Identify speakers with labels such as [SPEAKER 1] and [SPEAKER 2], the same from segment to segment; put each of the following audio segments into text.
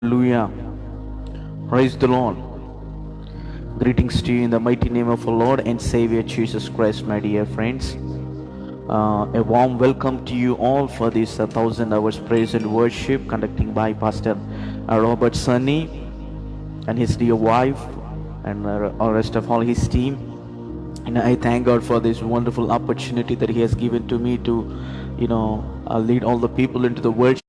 [SPEAKER 1] Hallelujah. Praise the Lord. Greetings to you in the mighty name of our Lord and Savior Jesus Christ, my dear friends. A warm welcome to you all for this 1000 hours praise and worship conducting by Pastor Robert Sunny and his dear wife and all rest of all his team. And I thank God for this wonderful opportunity that He has given to me to, lead all the people into the worship.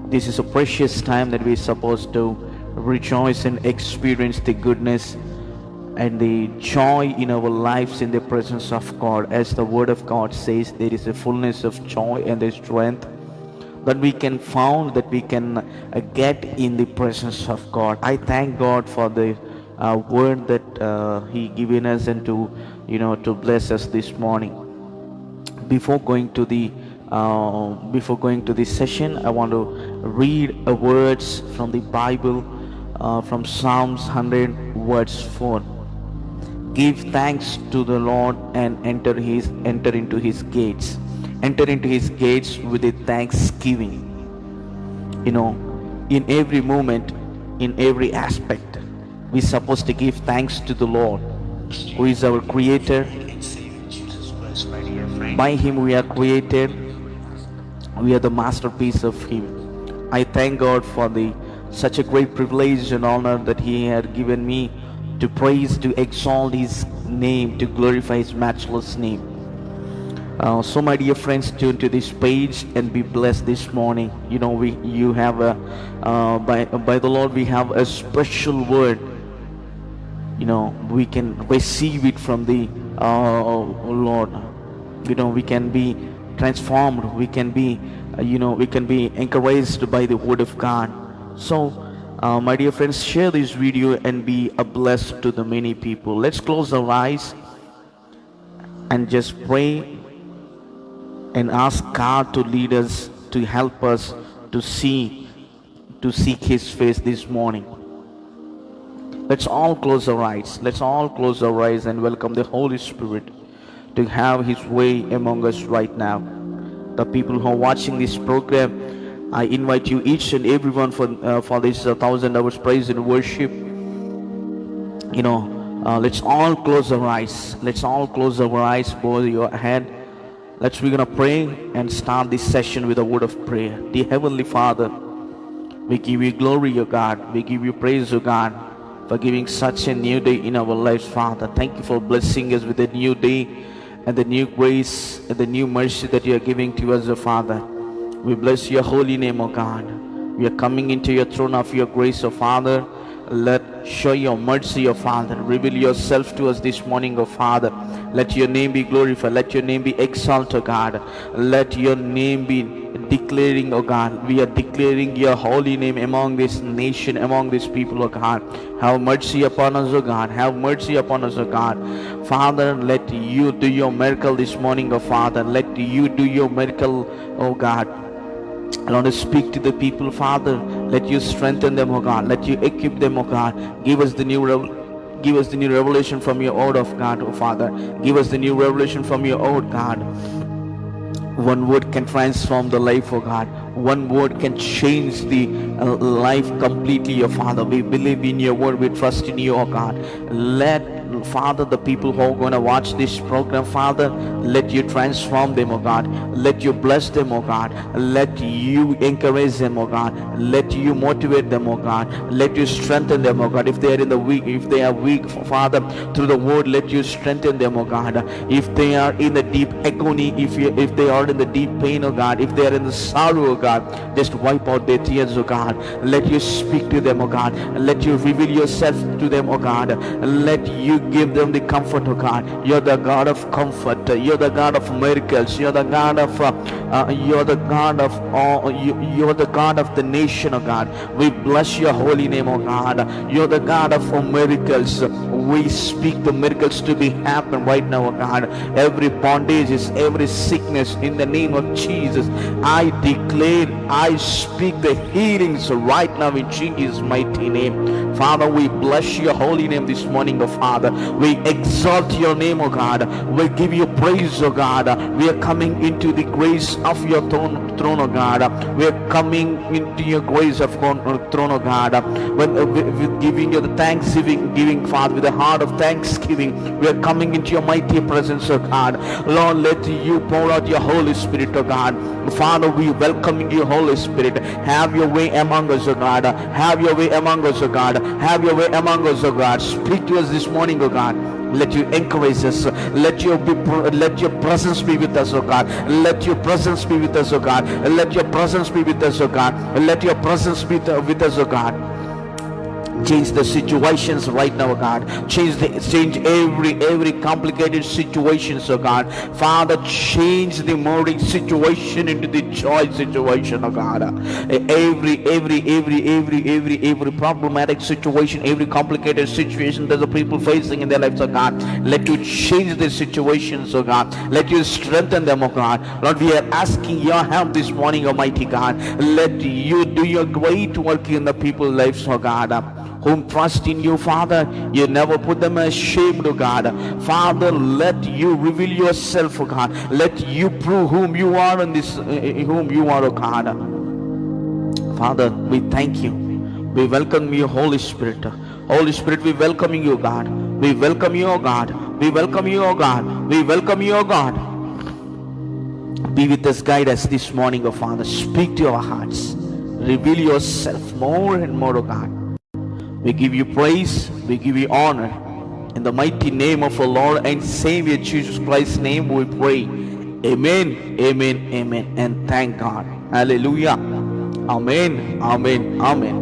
[SPEAKER 1] This is a precious time that we're supposed to rejoice and experience the goodness and the joy in our lives in the presence of God. As the Word of God says, there is a fullness of joy and the strength that we can found, that we can get in the presence of God. I thank God for the word that He given us and to bless us this morning. Before going to this session, I want to read a words from the Bible, from Psalms 100 verse 4. Give thanks to the Lord and enter into his gates. Enter into his gates with a thanksgiving. In every moment, in every aspect, we're supposed to give thanks to the Lord, who is our creator. By him we are created. We are the masterpiece of him. I thank God for such a great privilege and honor that he had given me to praise, to exalt his name, to glorify his matchless name. So my dear friends, tune to this page and be blessed this morning. By the Lord we have a special word. We can receive it from the Lord. We can be transformed. We can be encouraged by the word of God. So my dear friends, share this video and be a blessed to the many people. Let's close our eyes and just pray and ask God to lead us, to help us to seek his face this morning. Let's all close our eyes. Let's all close our eyes and welcome the Holy Spirit to have his way among us right now. The people who are watching this program, I invite you each and everyone for this 1000 hours praise and worship. Let's all close our eyes. Let's all close our eyes, bow your head. We're gonna pray and start this session with a word of prayer. Dear Heavenly Father, we give you glory, O God. We give you praise, O God, for giving such a new day in our lives, Father. Thank you for blessing us with a new day and the new grace and the new mercy that you are giving to us, O Father. We bless your holy name, O God. We are coming into your throne of your grace, O Father. Show your mercy, O Father. Reveal yourself to us this morning, O Father. Let your name be glorified. Let your name be exalted, O God. Let your name be declaring, O God. We are declaring your holy name among this nation, among these people, O God. Have mercy upon us, O God. Have mercy upon us, O God. Father, let you do your miracle this morning, O Father. Let you do your miracle, O God. I want to speak to the people, Father. Let you strengthen them, O God. Let you equip them, O God. Give us the new revelation from your word of God, O Father. Give us the new revelation from your word, God. One word can transform the life, O God. One word can change the life completely, O Father. We believe in your word. We trust in you, O God. Let, Father, the people who are going to watch this program, Father, let you transform them, O God. Let you bless them, O God. Let you encourage them, O God. Let you motivate them, O God. Let you strengthen them, O God. If they are weak, Father, through the word, let you strengthen them, O God. If they are in the deep agony, if they are in the deep pain, O God, if they are in the sorrow, O God, just wipe out their tears, O God. Let you speak to them, O God. Let you reveal yourself to them, O God. Let you give them the comfort, O God. You're the God of comfort. You're the God of miracles. You're the God of you're the God of all. You're the God of the nation, O God. We bless your holy name, O God. You're the God of miracles. We speak the miracles to be happen right now, O God. Every bondage, every sickness, in the name of Jesus, I declare, I speak the healings right now in Jesus' mighty name. Father, we bless your holy name this morning, oh Father. We exalt your name, oh God. We give you praise, oh God. We are coming into the grace of your throne, oh God. We are coming into your grace of throne, oh God. With giving you the thanksgiving, Father, with a heart of thanksgiving, we are coming into your mighty presence, oh God. Lord, let you pour out your Holy Spirit, oh God. Father, we welcome you, Holy Spirit. Have your way among us, oh God. Have your way among us, oh God. Have your way among us, oh God. Speak to us this morning, oh God. Let you encourage us. Let your presence be with us, oh God. Let your presence be with us, oh God. Let your presence be with us, oh God. Let your presence be with us, oh God. Change the situations right now, oh God. Change every complicated situations, oh God. Father, change the mourning situation into the joy situation, oh God. Every problematic situation, every complicated situation that the people facing in their lives, oh God. Let you change the situations, oh God. Let you strengthen them, oh God. Lord, we are asking your help this morning, Almighty God. Let you do your great work in the people's lives, oh God. Whom trust in you, Father, you never put them ashamed, oh God. Father, let you reveal yourself, oh God. Let you prove whom you are in this, whom you are, oh God. Father, we thank you. We welcome you, Holy Spirit. Holy Spirit, we welcome you, God. We welcome you, oh God. We welcome you, oh God. We welcome you, oh God. Be with us, guide us this morning, oh Father. Speak to our hearts. Reveal yourself more and more, oh God. We give you praise, we give you honor. In the mighty name of our Lord and Savior Jesus Christ's name we pray. Amen, amen, amen. And thank God. Hallelujah. Amen, amen, amen.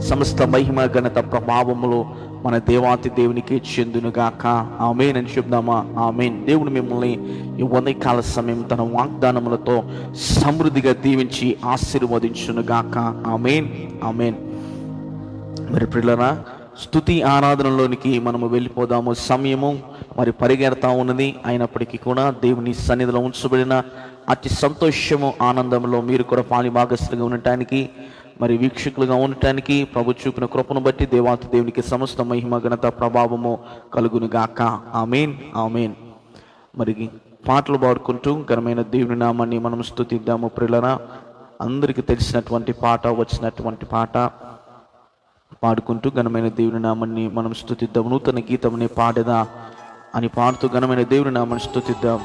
[SPEAKER 1] సమస్త మహిమ ఘనత ప్రభావములు మన దేవాతి దేవునికి చెందునుగాక. ఆమేన్ అని చెప్దామా? ఆమేన్. దేవుడు మిమ్మల్ని ఈ ఉదయకాల సమయం తన వాగ్దానములతో సమృద్ధిగా దీవించి ఆశీర్వదించునుగాక. ఆమేన్, ఆమేన్. మరి ప్రియులారా, స్తుతి ఆరాధనలోనికి మనము వెళ్ళిపోదాము. సమయము మరి పరిగెడతా ఉన్నది. అయినప్పటికీ కూడా దేవుని సన్నిధిలో ఉంచబడిన అతి సంతోషము ఆనందంలో మీరు కూడా పాలి భాగస్తులుగా ఉండటానికి, మరి వీక్షకులుగా ఉండటానికి ప్రభు చూపిన కృపను బట్టి దేవాతి దేవునికి సమస్త మహిమ ఘనత ప్రభావము కలుగునుగాక. ఆమేన్, ఆమేన్. మరి పాటలు పాడుకుంటూ ఘనమైన దేవుని నామాన్ని మనం స్తుతిద్దాము. ప్రియులారా, అందరికీ తెలిసినటువంటి పాట, వచ్చినటువంటి పాట పాడుకుంటూ ఘనమైన దేవుని నామాన్ని మనం స్తుతిద్దాం. నూతన గీతముని పాడేదా అని పాడుతూ ఘనమైన దేవుని నామాన్ని స్తుతిద్దాం.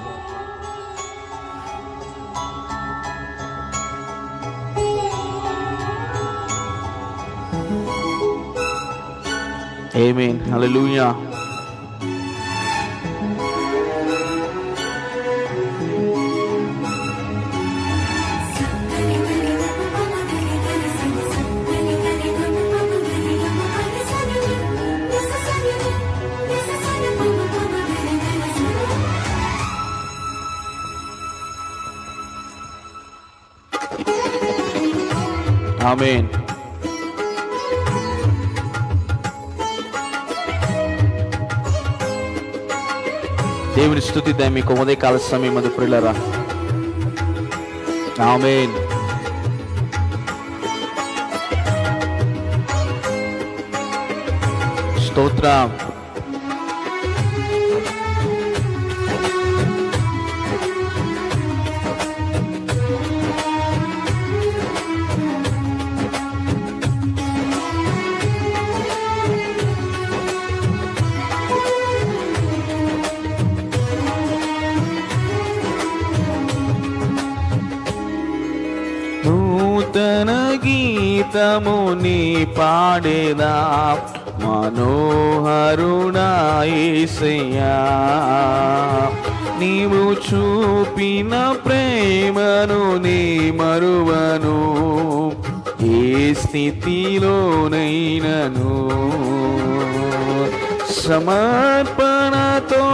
[SPEAKER 1] ఆమేన్, హల్లెలూయా. ఆమేన్. దేవుని స్తుతిద్దాం మీకు ఉదయకాల సమయం అది ప్రియులారా. ఆమేన్. స్తోత్రం. నూతన గీతముని పాడేదా మనోహరుడా యేసయ్యా, నీవు చూపిన ప్రేమను నీ మరువను, ఏ స్థితిలోనైనను. సమర్పణతో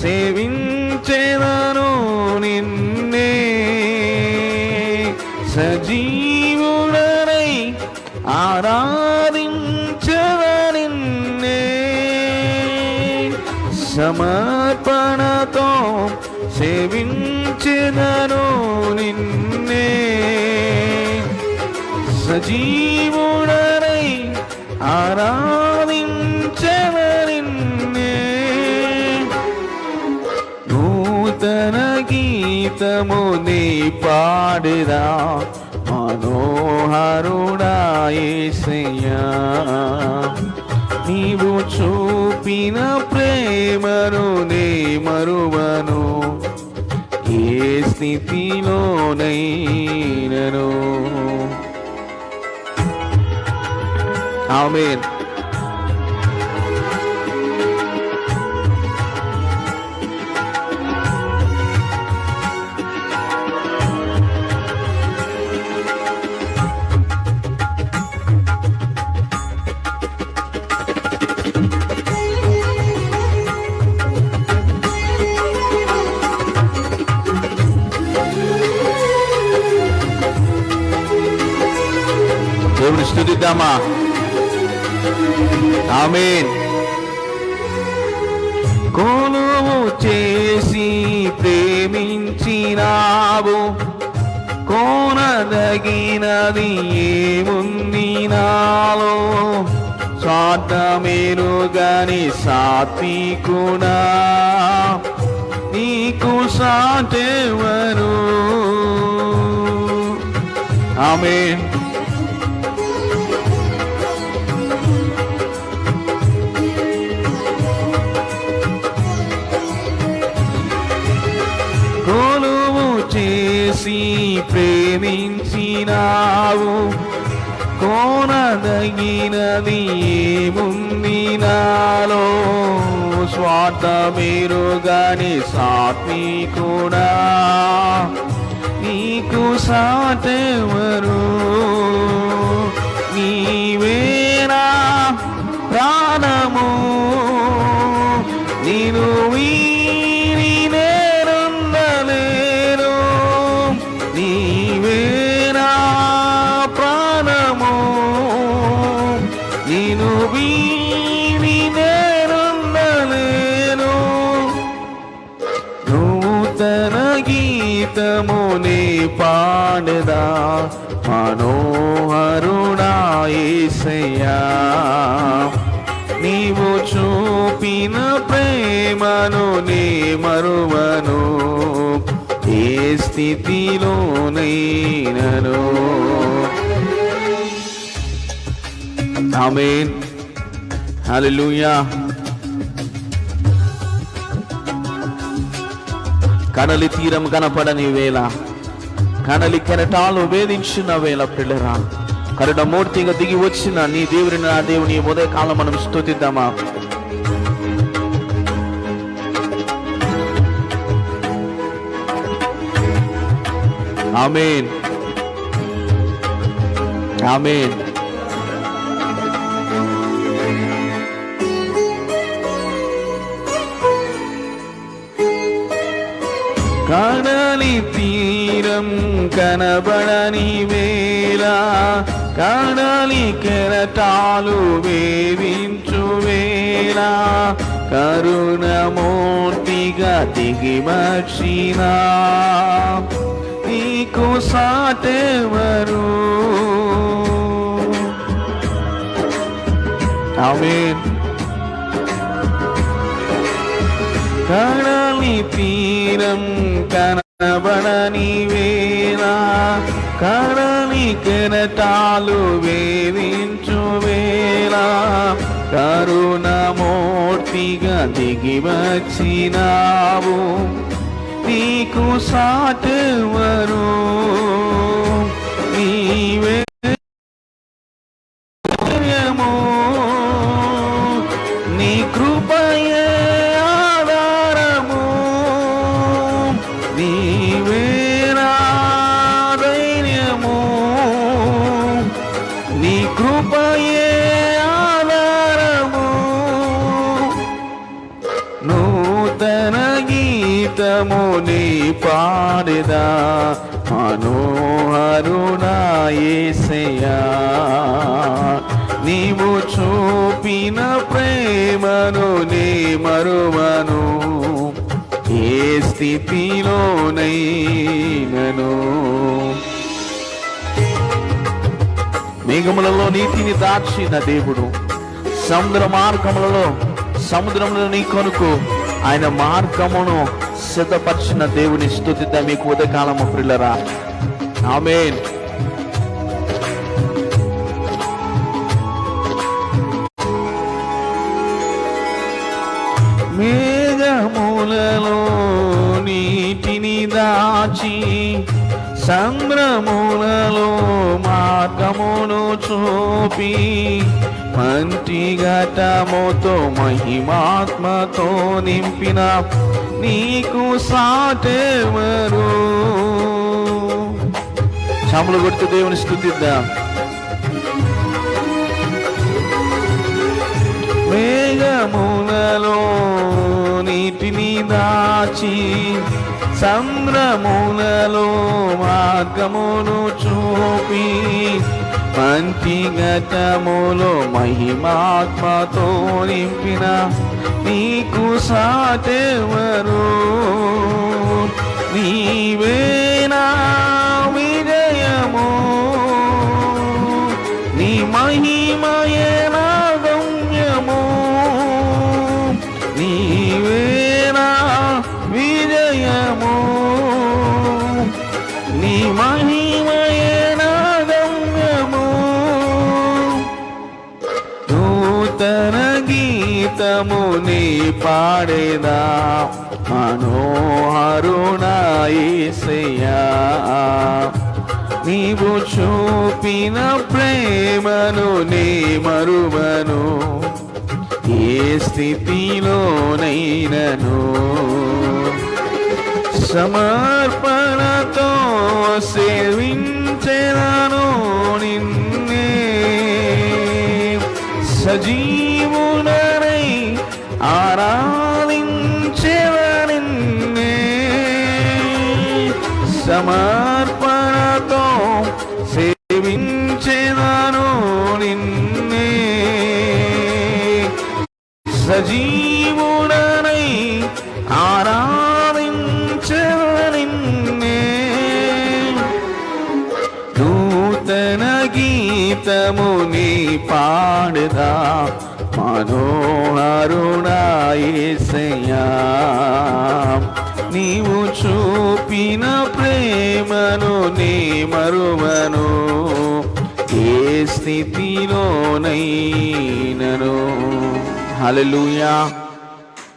[SPEAKER 1] సేవించెదను నిన్నే, సజీవుడనై ఆరాధించదనిన్నే. సమర్పణతో సేవించెదను నిన్నే, సజీవుడనై ఆరాధించెదనిన్నే నూతన గీతము నీ పాడెదా మనోహరుడా యేసయ్యా నీవు చూపిన ప్రేమను నే మరువను ఏ స్థితిలోనైనను. ఆమేన్. దేవుని స్తుతిద్దామా? ఆమేన్. కొలువు చేసి ప్రేమించినావు కోనదగినది ఏముంది నాలో స్వార్థమేనుగాని సాత్వికుడా నీకు సాటెవరు. ఆమేన్. ప్రేమించినావు కోనదగినది ఏముంది నాలో స్వార్థమేరుగాని సాత్వికుడా నీకు సాటెవరు. నీవేనా ప్రాణము నేను వీరి నేనుండలేను. నీవేనా ప్రాణము నేను వీరి నేనుండలేను. నూతన గీతమునే పాడదా మనోహరుడా యేసయ్యా నీవు చూపిన ప్రేమను నే మరువను ఏ స్థితిలోనైనను. ఆమేన్. హల్లెలూయా. కడలి తీరం కనపడని వేళ కడలి కెరటాలు వేధించిన వేళ పిల్లరా కరుణమూర్తిగా దిగి వచ్చిన నీ దేవుని నా దేవుని ఉదయకాలం మనం స్తుతిద్దామా? ఆమేన్. ఆమేన్. కడలి తీరం కనబడని వేళ కడలి కెరటాలు వేధించు వేళ కరుణమూర్తిగా దిగి వచ్చిన నీకు సాటెవరు. ఆమేన్. కడలి తీరం కనబడని వేళ కడలి కెరటాలు వేధించు వేళ కరుణమూర్తిగా దిగి వచ్చినావు నీకు సాటెవరు. నీవే నీ కృపయే ఆధారము నీవే నా ధైర్యము నీ కృపయే ఆధారము. నూతన గీతము నీ పాడెదా మనోహరుడా యేసయ్యా నీవు చూపిన ప్రేమను నే మరువను ఏ స్థితిలోనైనను. మేఘములలో నీతిని దాచిన దేవుడు, సముద్ర మార్గములలో సముద్రంలో నీ కొనుకు ఆయన మార్గమును సిద్ధపరిచిన దేవుని స్తుతిద్దాం మీకు ఉదయకాలము ప్రియులారా. ఆమేన్. మేఘములలో నీటిని దాచి సముద్రములలో మార్గమును చూపి మంటి ఘటముతో మహిమాత్మతో నింపిన నీకు సాటెవరు. చములు కొడుతూ దేవుని స్తుతిద్దాం. మేఘములలో నీటిని దాచి సముద్రములలో మార్గమును చూపి మంటి ఘటములో మహిమాత్మతో నింపిన నీకు సాటెవరు. నీవేనా విజయము, నీ మహిమయేనా గమ్యము. నీవేనా విజయము, నీ మహిమయేనా గమ్యము. నూతన గీతము నీ పాడేదా మనోహరునా యేసయ్యా. నీవు చూపిన ప్రేమను నే మరువను ఏ స్థితిలోనైనను. సమర్పణతో సేవించెదను నిన్నే, సజీవుడనై ఆరాధించెదనిన్నే. సమర్పణతో సేవించెదను నిన్నే, సజీవుడనై ఆరాధించెదనిన్నే. నూతన గీతము నీ పాడదా మనోహరుడా యేసయ్యా. నీవు చూపిన ప్రేమను నే మరువను ఏ స్థితిలోనైనను. హల్లెలూయా.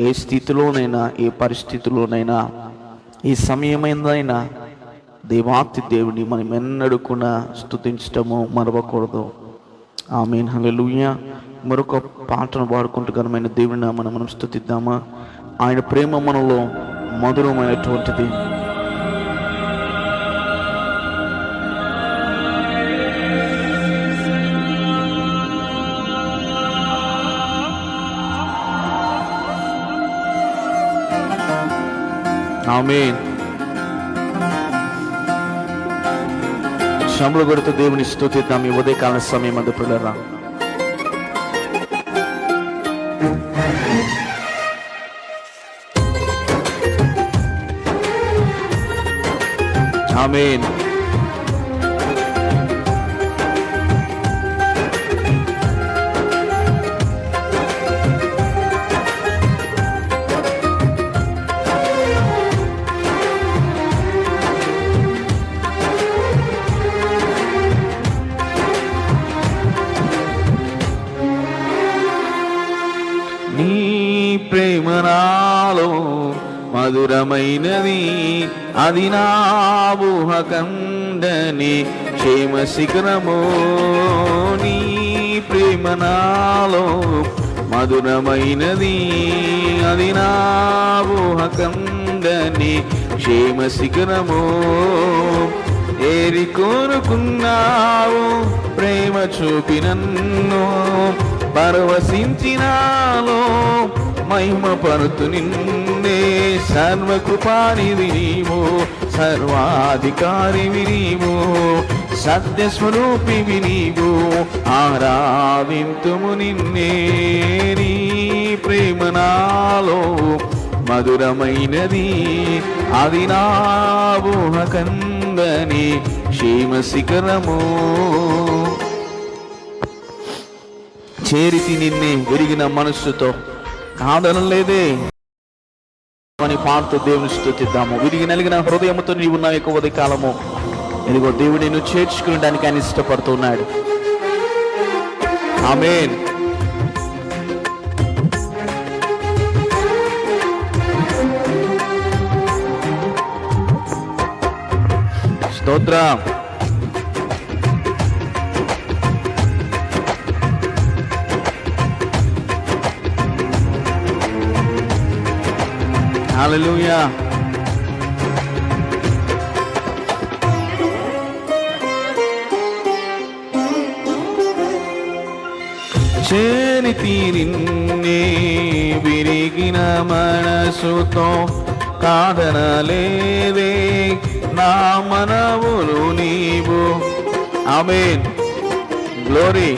[SPEAKER 1] ఏ స్థితిలోనైనా ఏ పరిస్థితిలోనైనా ఈ సమయమైందైనా దేవాతి దేవుని మనం ఎన్నడూ కూడా స్తుతించటము మరవకూడదు. ఆమేన్. హల్లెలూయా. మరొక పాటను పాడుకుంటూ ఘనమైన దేవుని మనం స్తుతిద్దామా. ఆయన ప్రేమ మనలో మధురమైనటువంటిది. ఆమేన్. శంభులు కొడుతూ దేవుని స్తుతిద్దాం ఈ ఉదయకాల సమయం అందు ప్రియులారా. ఆమేన్. నీ ప్రేమ నాలో మధురమైనది, అది నా ఊహకందని క్షేమ శిఖరము. నీ ప్రేమ నాలో మధురమైనది, అది నా ఊహకందని క్షేమ శిఖరము. ఏరి కోరుకున్నావు ప్రేమ చూపి నన్ను, పరవశించినాలో మహిమ పరుతు నిన్నే. సర్వకృపానివి నీవు, సర్వాధికారివి నీవు, సత్యస్వరూపివి నీవు, ఆరాధింతుము నిన్నే. నీ ప్రేమ నాలో మధురమైనది, అది నా ఊహకందని క్షేమ శిఖరము. చేరితి నిన్నే విరిగిన మనస్సుతో, కాదనలేదే అని పాడుతూ దేవుని స్తుతిద్దాము. విరిగి నలిగిన హృదయముతో నీవు ఉన్న ఎక్కువ కాలము ఇదిగో దేవుడు నిన్ను చేర్చుకునడానికి ఆయన ఇష్టపడుతున్నాడు. ఆమేన్. స్తోత్రం. హల్లెలూయా. చేరితి నిన్నే విరిగిన మనసుతో, కాదనలేదే నా మనవులు నీవు. ఆమేన్. గ్లోరీ.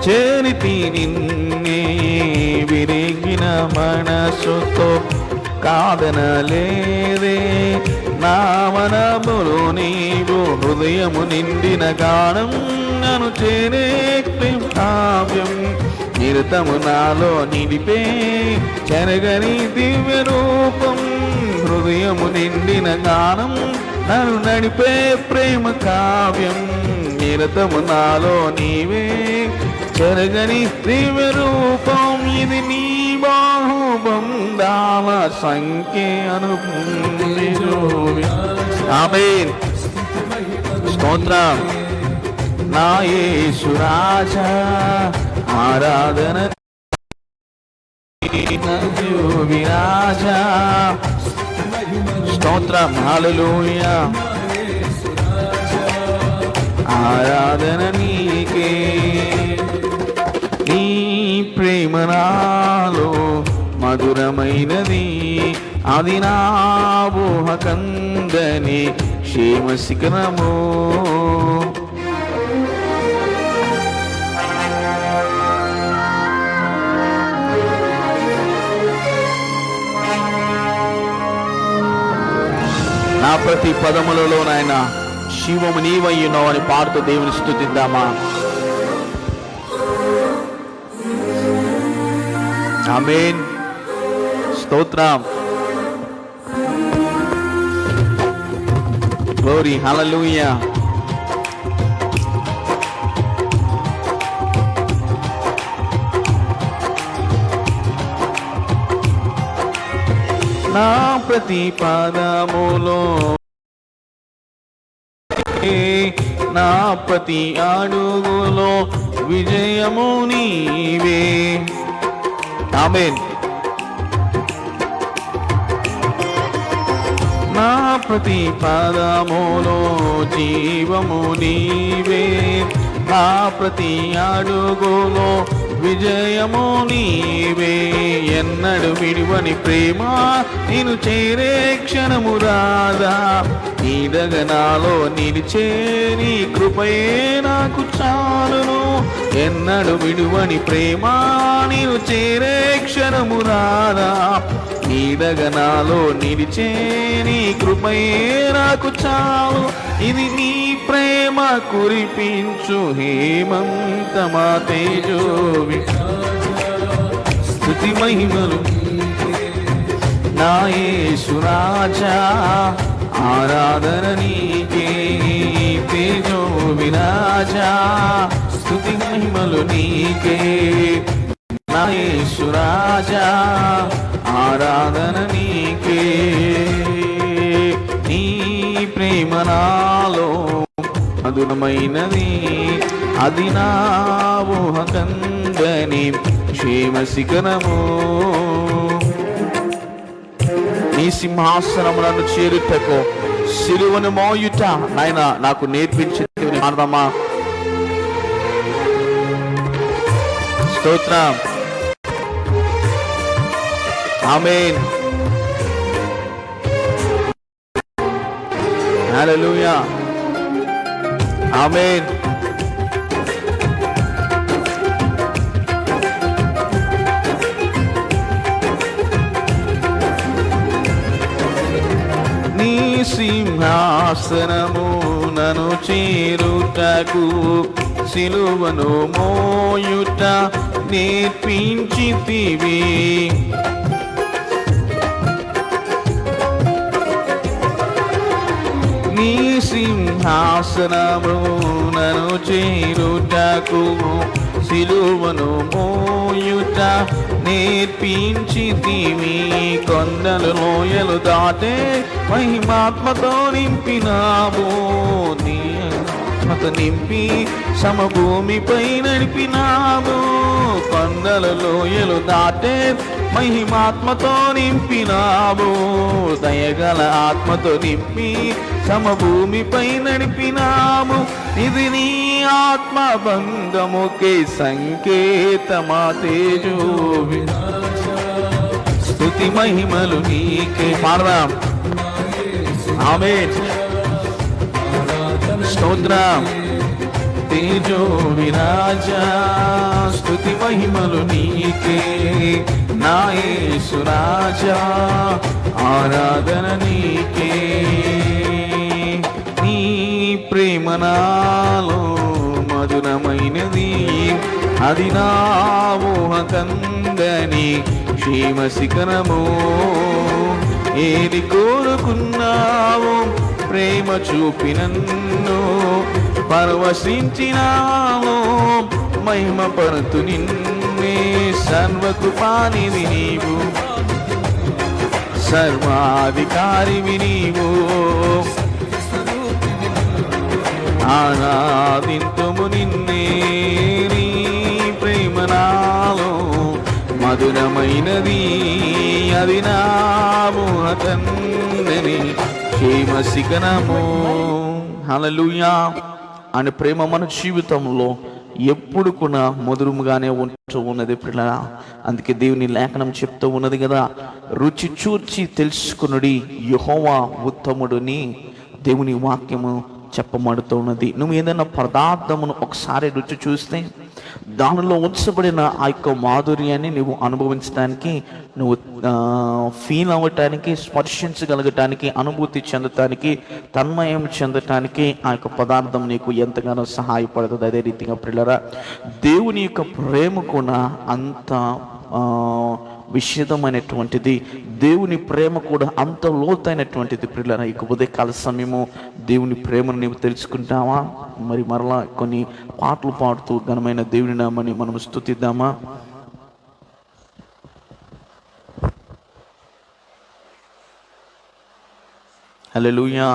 [SPEAKER 1] చేరితి నిన్నే విరిగిన మనసుతో, కాదనలేదే నా మనములు నీవు. హృదయము నిండిన గానం నన్ను చేరే కావ్యం, నిరతము నాలో నిలిపే చెరగని దివ్య రూపం. హృదయము నిండిన గానం నన్ను నడిపే ప్రేమ కావ్యం, నిరతము నాలో నీవే చెరగని దివ్య రూపం. ఇది నీ బాహుబంధాల సంఖ్య ఆమేన్. స్తోత్రం. నా యేసు రాజా ఆరాధన విరాజా. స్తోత్రం. హల్లెలూయా. ఆరాధన నీకే. నీ ప్రేమ నాలో మధురమైనది, అది నా ఊహ కందని క్షేమ శిఖరము. నా ప్రతి పదములలో నాయన శివము నీవయ్యున్నావు అని పాడుతూ దేవుని స్తుతిద్దామా. ఆమేన్. స్తోత్రం. గ్లోరీ. హల్లెలూయా. నా ప్రతి పదములో, నా ప్రతి అడుగులో విజయము నీవే. ఆమేన్. నా ప్రతి పదములో జీవము నీవే, నా ప్రతి అడుగులో విజయము నీవే. ఎన్నడు విడివని ప్రేమ నేను చేరే క్షణము రాదా, నీడగనాలో నిలిచే నీ కృపయే నాకు చాలును. ఎన్నడు విడువని ప్రేమ నేను చేరే క్షణము రాదా, నీడగనాలో నిలిచే నీ కృపయే నాకు చాలు. ఇది నీ ప్రేమ కురిపించు హేమంతమా తేజోవి. స్తుతి మహిమలు నా యేసు రాజా ఆరాధన నీకే. తేజో విరాజా స్తుతి మహిమలు నీకే. నా యేసు రాజా ఆరాధన నీకే. నీ ప్రేమ నాలో మధురమైనది, అది నా ఊహ కందని క్షేమ శిఖరము. నీ సింహాసనములను చేరుటకు సిలువను మోయుట నాయన నాకు నేర్పించింది. మారదమ్మా. స్తోత్రం. ఆమేన్. హల్లెలూయా. ఆమేన్. నీ సింహాసనమున నన్ను చేరుటకు సిలువను మోయుట నేర్పించితివి. నీ సింహాసనము నన్ను చేరుటకు సిలువను మోయుట నేర్పించితివి. కొండలు లోయలు దాటే మహిమాత్మతో నింపినావు. నీ ఆత్మతో నింపి సమభూమిపై నడిపినావు. కొండలు లోయలు దాటే మహిమాత్మతో నింపినావు. దయగల ఆత్మతో నింపి సమభూమిపై నడిపినాము. ఇది నీ ఆత్మ బంధముకే సంకేతమా తేజో. స్తుతి మహిమలు నీకే. పాడదాం. ఆమేన్. స్తోత్రం. తేజో విరాజా స్తుతి మహిమలు నీకే. నా యేసు రాజా ఆరాధన నీకే. నీ ప్రేమ నాలో మధురమైనది, అది నా ఊహకందని క్షేమ శిఖరము. ఏది కోరుకున్నావు ప్రేమ చూపి నన్ను పరవశించినావు. మహిమ పరుతు నిన్నే సర్వకృపానివి నీవు, సర్వాధికారివి నీవు. ఆరాధింతుము నిన్నే. నీ ప్రేమ నాలో మధురమైనది, అది నా ఊహకందని క్షేమ శిఖరము. హల్లెలూయా. ఆయన ప్రేమ మన జీవితంలో ఎప్పుడు కూడా మధురముగానే ఉంటూ ఉన్నది పిల్లలా. అందుకే దేవుని లేఖనం చెప్తూ ఉన్నది కదా, రుచి చూచి తెలుసుకునుడి యెహోవా ఉత్తముడుని దేవుని వాక్యము చెప్పబడుతూ ఉన్నది. నువ్వు ఏదైనా పదార్థమును ఒకసారి రుచి చూస్తే దానిలో ఉంచబడిన ఆ యొక్క మాధుర్యాన్ని నువ్వు అనుభవించడానికి, నువ్వు ఫీల్ అవ్వటానికి, స్పర్శించగలగటానికి, అనుభూతి చెందటానికి, తన్మయం చెందటానికి ఆ యొక్క పదార్థం నీకు ఎంతగానో సహాయపడుతుంది. అదే రీతిగా పిల్లరా, దేవుని యొక్క ప్రేమ కూడా అంత విషదమైనటువంటిది. దేవుని ప్రేమ కూడా అంత లోతైనటువంటిది పిల్లరా. ఇక ఉదయకాల సమయము దేవుని ప్రేమను నీవు తెలుసుకుంటావా? మరి మరలా కొన్ని పాటలు పాడుతూ ఘనమైన దేవుని నామని మనం స్తుతిద్దామా? హల్లెలూయా.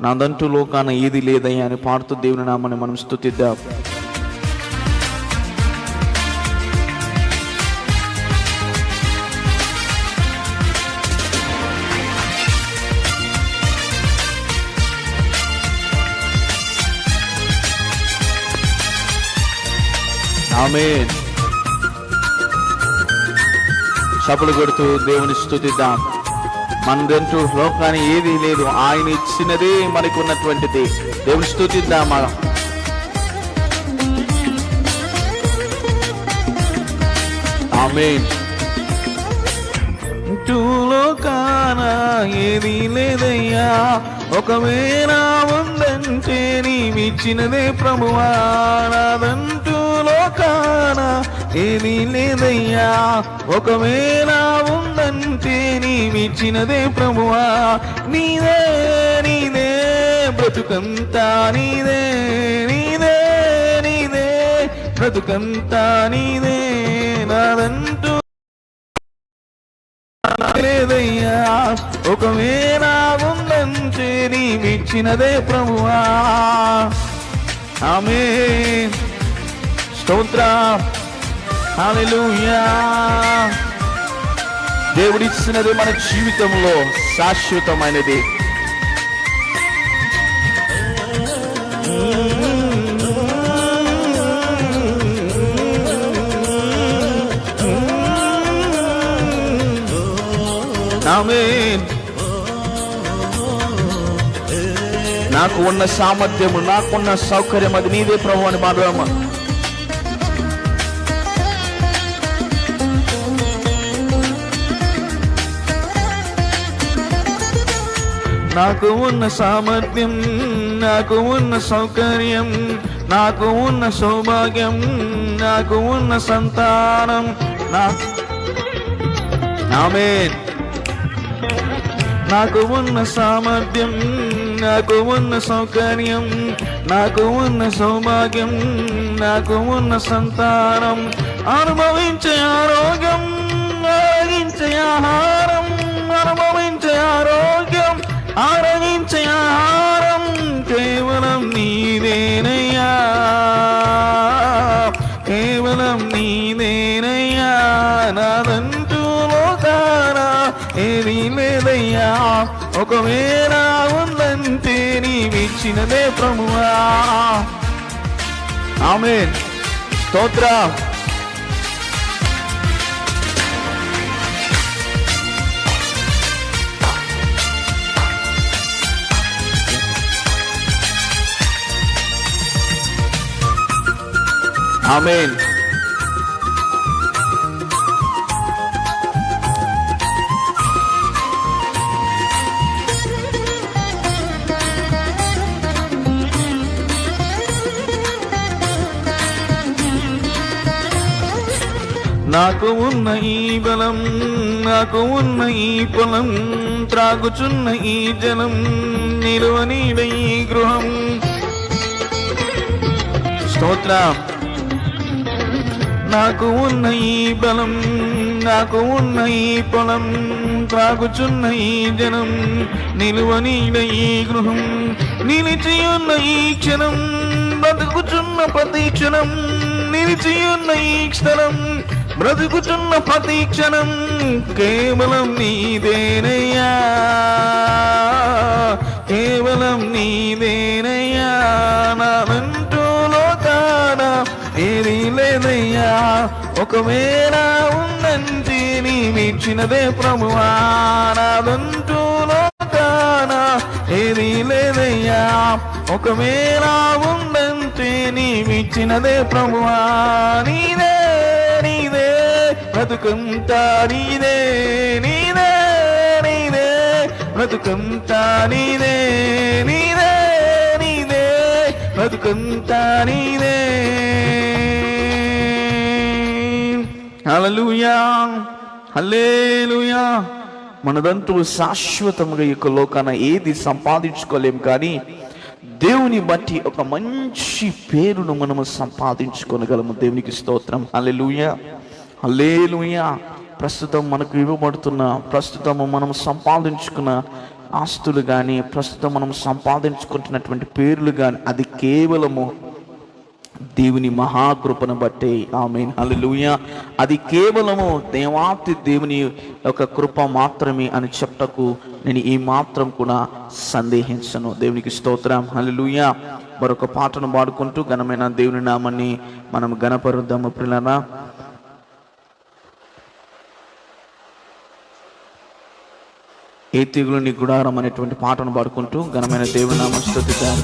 [SPEAKER 1] నాదంటూ లోకాన ఏది లేదయ్యా అని పాడుతూ దేవుని నామని మనం స్తుతిద్దాం. ఆమేన్. చప్పలు కొడుతూ దేవుని స్తుతిద్దాం. మనదంటూ లోకాన్ని ఏది లేదు, ఆయన ఇచ్చినదే మనకు ఉన్నటువంటిది. దేవుని స్తుతిద్దామా? ఆమేన్. లోకాన ఏది లేదయ్యా, ఒకవేళ ఉందంటే నీవిచ్చినదే ప్రభువా. నాదంటూ లోకాన ఏది లేదయ్యా, ఒకవేళ ఉందంటే నీవిచ్చినదే ప్రభువా. నీదే నీదే బ్రతుకంతా, నీదే నీదే నీదే బ్రతుకంతా నీదే. నాదంటూ లేదయ్యా, ఒకవేళ ఉందంటే నీవిచ్చినదే ప్రభువా. ఆమేన్. స్తోత్రం. హల్లెలూయా. దేవుడిచ్చినది మన జీవితంలో శాశ్వతమైనది. ఆమేన్. నాకు ఉన్న సామర్థ్యము, నాకున్న సౌకర్యం అది నీదే ప్రభు అని పాడదామా? నాకు ఉన్న సామర్థ్యం, నాకు ఉన్న సౌకర్యం, నాకు ఉన్న సౌభాగ్యం, నాకు ఉన్న సంతానం, ఆమేన్. నాకు ఉన్న సామర్థ్యం, నాకు ఉన్న సౌకర్యం, నాకు ఉన్న సౌభాగ్యం, నాకు ఉన్న సంతానం, అనుభవించే ఆరోగ్యం, ఆరగించే ఆహారం, అనుభవించే ఆరోగ్యం, ఆరగించే ఆహారం కేవలం నీదేనయ్యా, కేవలం నీదేనయ్యా. నాదంటూ లోకానా ఏది లేదయ్యా, ఒకవేళ ఉందంటే నీవిచ్చినదే ప్రభువా. ఆమేన్. స్తోత్రం. ఆమేన్. నాకు ఉన్న ఈ బలం, నాకు ఉన్న ఈ పొలం, త్రాగుచున్న ఈ జలం, నిలువనీడ ఈ గృహం. స్తోత్రం. నాకు ఉన్న ఈ బలం, నాకు ఉన్న ఈ పొలం, త్రాగుచున్న ఈ జనం, నిలువనీడ ఈ గృహం, నిలిచియున్న ఈ క్షణం, బ్రతుకుచున్న ప్రతి క్షణం, నిలిచియున్న ఈ స్థలం, బ్రతుకుచున్న ప్రతి క్షణం కేవలం నీదేనయ్యా, కేవలం నీదేనయ్యా. నానంటూ లోకాన ఏది లేదయ్యా, ఒకవేళ ఉందంటే నీవిచ్చినదే ప్రభువా. నాదంటూ లోకాన ఏది లేదయ్యా, ఒకవేళ ఉందంటే నీవిచ్చినదే ప్రభువా. నీదే నీదే బ్రతుకంతా, నీదే నీదే నీదే బ్రతుకంతా, నీదే నీదే నీదే బ్రతుకంతా, నీదే. హల్లెలూయా, హల్లెలూయా. మనదంటూ శాశ్వతంగా ఈ యొక్క లోకాన ఏది సంపాదించుకోలేం, కానీ దేవుని బట్టి ఒక మంచి పేరును మనము సంపాదించుకోగలము. దేవునికి స్తోత్రం. హల్లెలూయా, హల్లెలూయా. ప్రస్తుతం మనకు ఇవ్వబడుతున్న, ప్రస్తుతం మనం సంపాదించుకున్న ఆస్తులు కానీ, ప్రస్తుతం మనం సంపాదించుకుంటున్నటువంటి పేర్లు కానీ, అది కేవలము దేవుని మహాకృపను బట్టే. ఆమేన్. హల్లెలూయా. అది కేవలము దేవాతి దేవుని యొక్క కృప మాత్రమే అని చెప్టకు నేను ఈ మాత్రం కూడా సందేహించను. దేవునికి స్తోత్రం. హల్లెలూయా. మరొక పాటను పాడుకుంటూ ఘనమైన దేవుని నామాన్ని మనం ఘనపరుద్దాము. ప్రియులారా, ఏ తెగులు నీ గుడారం అనేటువంటి పాటను పాడుకుంటూ ఘనమైన దేవుని నామం స్తుతిద్దాం.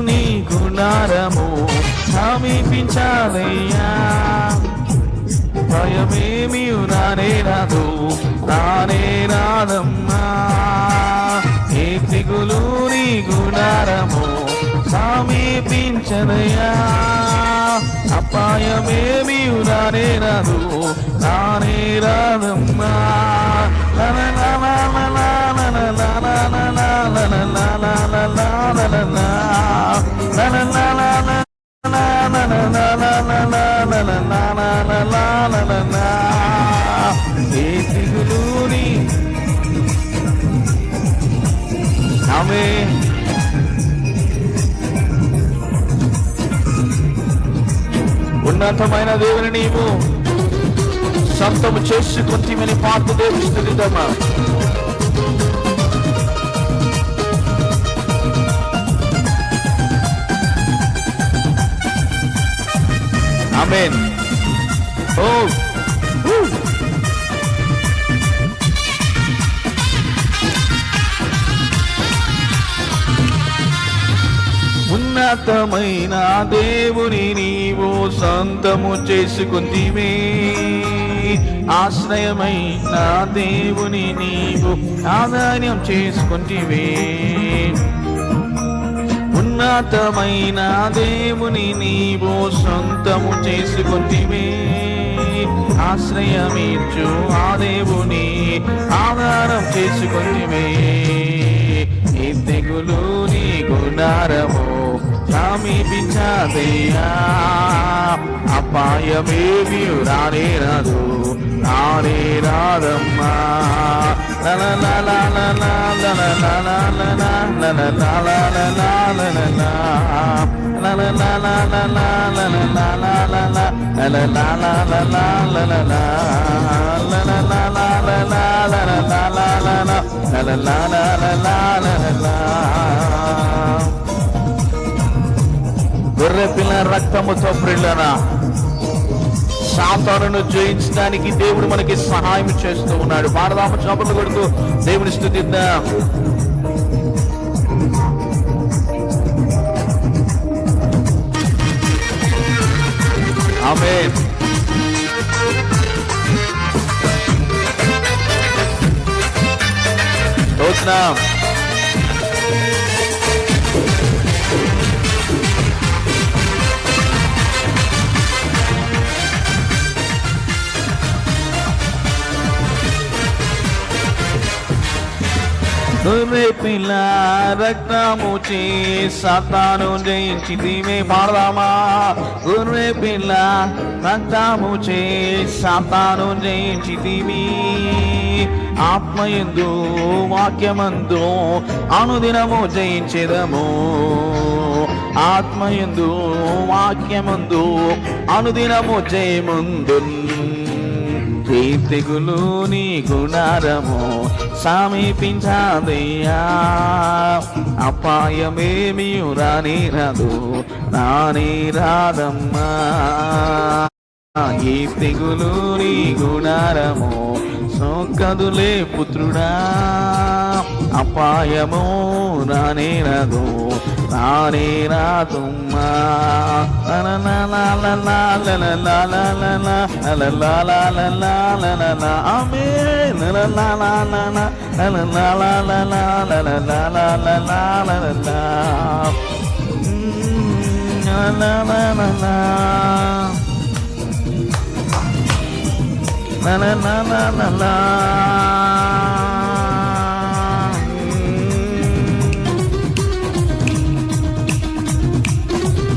[SPEAKER 1] నీ గుడారము సమీపించాలయ్యా, భయమేమి రానే రాదు, రానే రాదమ్మా. ఏ తెగులు నీ గుడారము సమీపించదయ్యా, అపాయమేమి రానే రాదు, రానే రాదమ్మా. ఏ తెగులుని ఆమేన్. ఉన్నతమైన దేవుని నీవు సొంతము చేసుకుంటేమని పాత దేవుని స్తుతిద్దామా. ఆమేన్. ఓ ఉన్నతమైన దేవుని నీవు సొంతము చేసుకుంటివే, ఆశ్రయమైన దేవుని నీవు ఆధార్యం చేసుకుంటివే. ఉన్నతమైన దేవుని నీవు సొంతము చేసుకుంటివే, ఆశ్రయమిచ్చు ఆ దేవుని ఆధారం చేసుకుంటివే. ఈ తెగులు నీ గుడారము సమీపించదయ్యా, అపాయమేమీ రానే రాదు, రానే రాదమ్మా. గొర్రె పిల్ల రక్తముతో ప్రిల్లనా సాతానును జయించడానికి దేవుడు మనకి సహాయం చేస్తూ ఉన్నాడు. పాడదాము, చప్పట్లు కొడుతూ దేవుని స్తుతిద్దాం. ఆమేన్. స్తోత్రం. గొర్రె పిల్ల రక్తము చే సాతాను జయించితివే. పాడదామా, గొర్రె పిల్ల రక్తము చే సాతాను జయించితివి, ఆత్మయందు వాక్యమందు అనుదినము జయించెదము, ఆత్మయందు వాక్యమందు అనుదినము జయముందు. ఈ తెగులు నీ గుడారము సమీపించదయ్యా, అపాయమేమీ రానే రాదు, రానే రాదమ్మా. ఈ తెగులు నీ గుడారము సోకదులే పుత్రుడా, అపాయము రానే రాదు, రానే రాదమ్మా.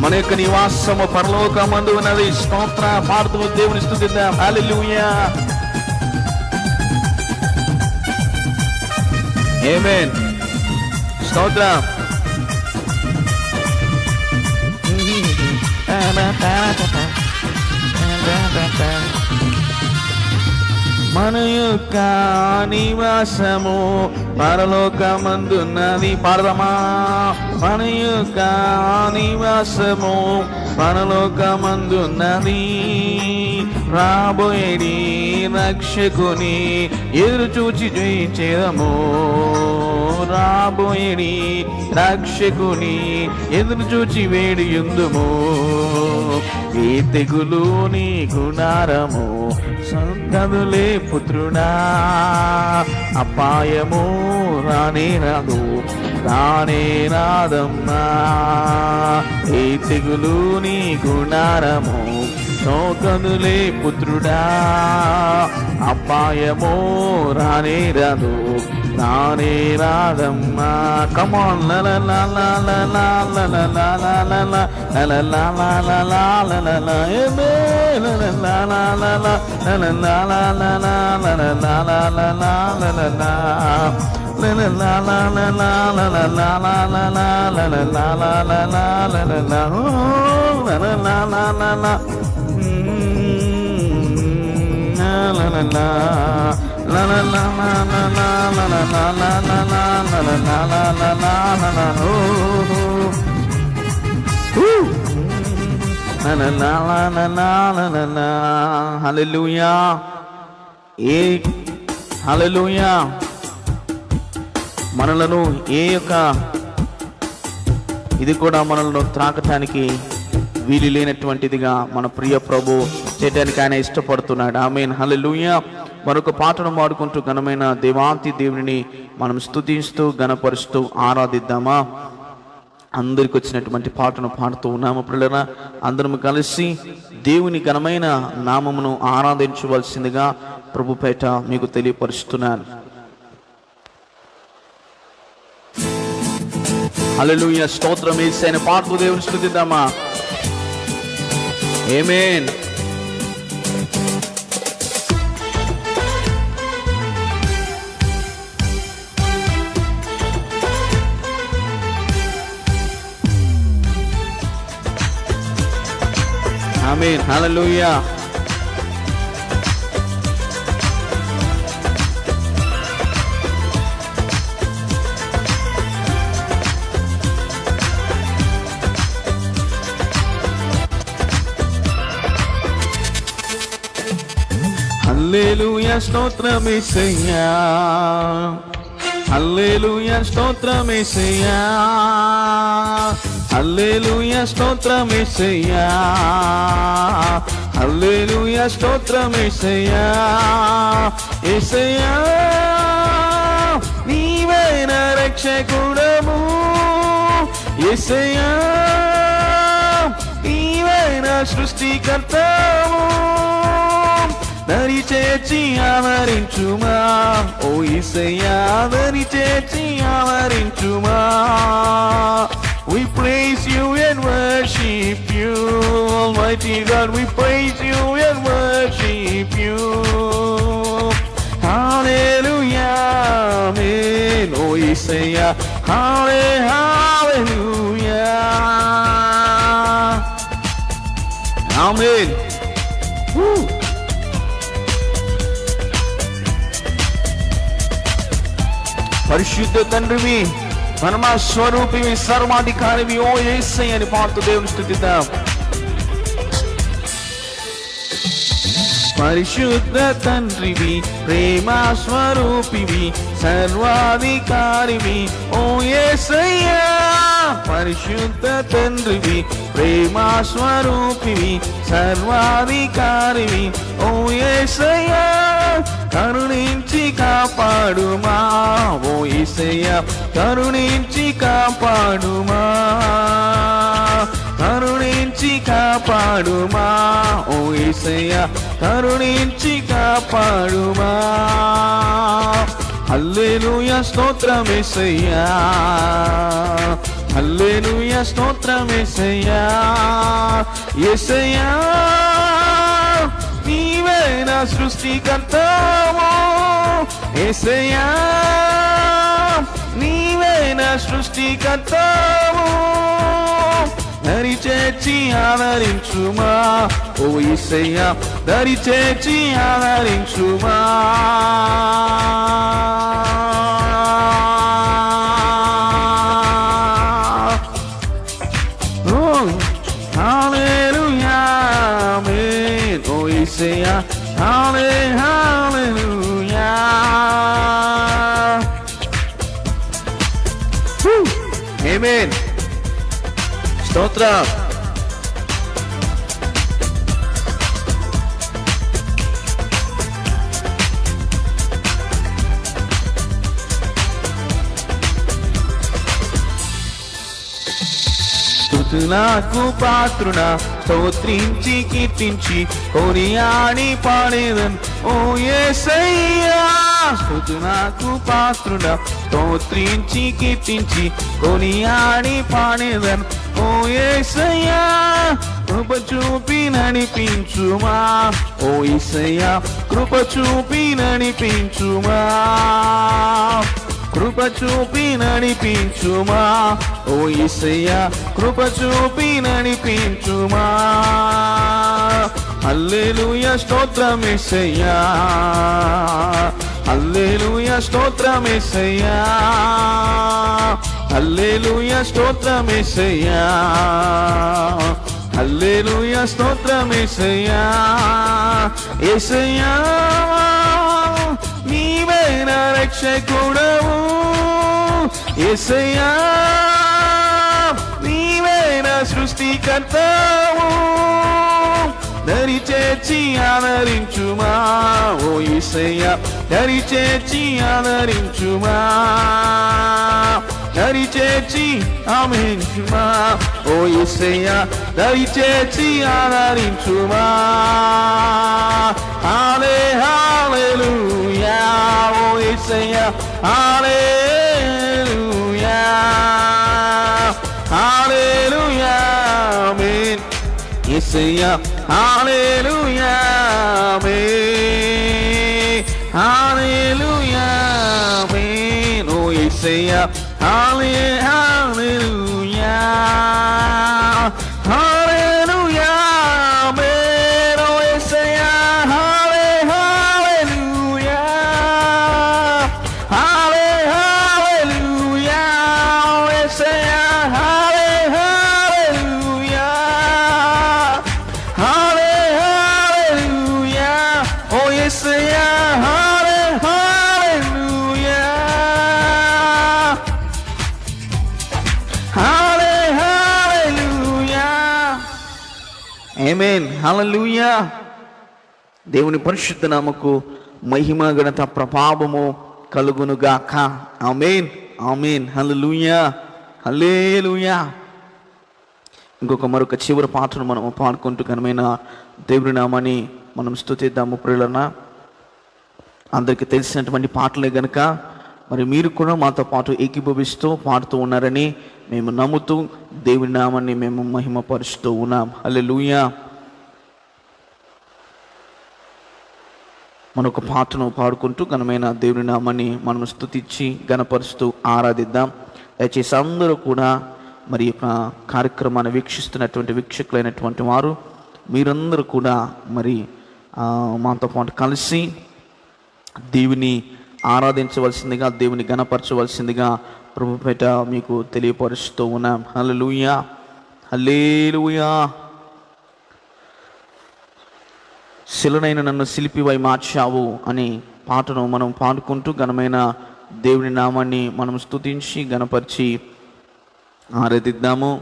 [SPEAKER 1] మన యొక్క నివాసము పరలోకమందు ఉన్నది. స్తోత్ర పాడుతూ దేవుని స్తుతిద్దాం. హల్లెలూయా, ఆమేన్. స్తోత్రం. మన యొక్క నివాసము పరలోకమందున్నది. పాడదామా, మన యొక్క నివాసము పరలోకమందున్నది, రాబోయేడి రక్షకుని ఎదురు చూచి జయించేదము, రాబోయేడి రక్షకుని ఎదురు చూచి వేడి యుందుము. ఈ తెగులు నీ గుడారము సంకదులే పుత్రుడా, అపాయము రానే రాదు, రానే రాదమ్మా. ఈ తెగులు నీ గుడారము సోకదులే పుత్రుడా, అపాయము రానే రాదు, రానే రాదమ్మా. కమాన్ హల్లెలూయా, హల్లెలూయా. మనలను ఏ యొక్క ఇది కూడా మనల్ని త్రాకటానికి వీలు లేనటువంటిదిగా మన ప్రియ ప్రభు చేయడానికి ఆయన ఇష్టపడుతున్నాడు. ఆమేన్, హల్లెలూయా. మరొక పాటను పాడుకుంటూ ఘనమైన దేవాతి దేవుని మనం స్తుతిస్తూ ఘనపరుస్తూ ఆరాధిద్దామా? అందరికి వచ్చినటువంటి పాటను పాడుతూ ఉన్నాము. పిల్లరా, అందరం కలిసి దేవుని ఘనమైన నామమును ఆరాధించవలసిందిగా ప్రభుపేట మీకు తెలియపరుస్తున్నాను. హల్లెలూయా, స్తోత్రం యేసయ్య. పాడుతూ దేవుని స్తుతిద్దామా? ఆమేన్. ఆమేన్, హల్లెలూయా. హల్లెలూయా, స్తోత్రం యేసయ్యా. హల్లెలూయా, స్తోత్రం యేసయ్యా. హల్లెలూయా, స్తోత్రం యేసయ్యా. హల్లెలూయా, స్తోత్రం యేసయ్యా. యేసయ్యా, నీవే నా రక్షకుడము. యేసయ్యా, నీవే నా సృష్టికర్తము. దరి చేర్చి ఆవరించుమా ఓ యేసయ్యా, దరి చేర్చి ఆవరించుమా. We praise you and worship you, Almighty God. We praise you and worship you. Hallelujah, amen. Oh Isaiah, hallelujah, amen. Woo. పరిశుద్ధ తండ్రివి, పరమ స్వరూపివి, సర్వాధికారివి ఓ యేసయ్య అని పాడుతూ దేవుని స్తుతిద్దాం. పరిశుద్ధ తండ్రివి, ప్రేమ స్వరూపివి, సర్వాధికారివి ఓ యేసయ్య. పరిశుద్ధ తండ్రివి, ప్రేమ స్వరూపివి, సర్వాధికారివి ఓ యేసయ్య. కరుణించి కాపాడుమా ఓ యేసయ్య, కరుణించి కాపాడుమా. కరుణించి కాపాడుమా ఓ యేసయ్య, కరుణించి కాపాడుమా. హల్లెలూయా, స్తోత్రం యేసయ్యా. హల్లెలూయా, స్తోత్రం యేసయ్యా. యేసయ్యా, నీవే నా సృష్టికర్తవు. యేసయ్యా, నీవే నా సృష్టికర్తవు. దరి చేర్చి ఆదరించుమా ఓ యేసయ్యా, దరి చేర్చి ఆదరించుమా. Hallelujah, hallelujah. Amen. Stotram. స్తుతులకు పాత్రుడా, స్తోత్రించి కీర్తించి కొనియాడి పాడేదన్ ఓ యేసయ్యా. స్తుతులకు పాత్రుడా, స్తోత్రించి కీర్తించి కొనియాడి పాడేదన్ ఓ యేసయ్యా. కృప చూపి నడిపించుమా ఓ యేసయ్యా, కృప చూపి నడిపించుమా. కృప చూపి నడిపించుమా ఓ యేసయ్యా, కృప చూపి నడిపించుమా. హల్లెలూయా, స్తోత్రం యేసయ్యా. హల్లెలూయా, స్తోత్రం యేసయ్యా. హల్లెలూయా, స్తోత్రం యేసయ్యా. హల్లెలూయా, స్తోత్రం యేసయ్యా. యేసయ్యా, నీవే నా రక్షకుడవు. యేసయ్యా, సృష్టికర్తవు దరి చేర్చి ఆదరించుమా ఓ యేసయ్యా దరి చేర్చి ఆదరించుమా దరి చేర్చి ఆమేన్చుమా ఓ యేసయ్యా దరి చేర్చి ఆదరించుమా హల్లెలూయా ఓ యేసయ్యా హల్లెలూయా హల్లెలూయా ఆమేన్ యేసయ్యా హల్లెలూయా ఆమేన్ హల్లెలూయా ఆమేన్ ఓ యేసయ్యా హల్లెలూయా హల్లెలూయా ఆమేన్ ఓ యేసయ్యా హల్లెలూయా హల్లెలూయా ఓ యేసయ్యా హల్లెలూయా హల్లెలూయా ఓ యేసయ్యా హల్లెలూయా హల్లెలూయా ఆమేన్ హల్లెలూయా. దేవుని పరిశుద్ధ నామముకు మహిమ ఘనత ప్రభావము కలుగునుగాక. ఆమేన్ ఆమేన్ హల్లెలూయా హల్లెలూయా. మరొక చివరి పాటను మనం పాడుకుంటూ ఘనమైన దేవుని నామాన్ని మనం స్తుతిద్దాము ప్రియులన్నా. అందరికీ తెలిసినటువంటి పాటలే గనుక మరి మీరు కూడా మాతో పాటు ఏకీభవిస్తూ పాడుతూ ఉన్నారని మేము నమ్ముతూ దేవుని నామాన్ని మేము మహిమపరుస్తూ ఉన్నాం. హల్లెలూయా. మనొక పాటను పాడుకుంటూ ఘనమైన దేవుని నామాన్ని మనం స్తుతించి ఘనపరుస్తూ ఆరాధిద్దాం. దయచేసి అందరూ కూడా మరి యొక్క కార్యక్రమాన్ని వీక్షిస్తున్నటువంటి వీక్షకులైనటువంటి వారు మీరందరూ కూడా మరి మాతో పాటు కలిసి దేవుని ఆరాధించవలసిందిగా దేవుని గణపరచవలసిందిగా ప్రభుపేట మీకు తెలియపరుస్తూ ఉన్నాం. హల్లెలూయా హల్లెలూయా. శిలనైన నన్ను శిల్పివై మార్చావు అనే పాటను మనం పాడుకుంటూ ఘనమైన దేవుని నామాన్ని మనం స్తుతించి గణపరిచి ఆరాధిద్దాము.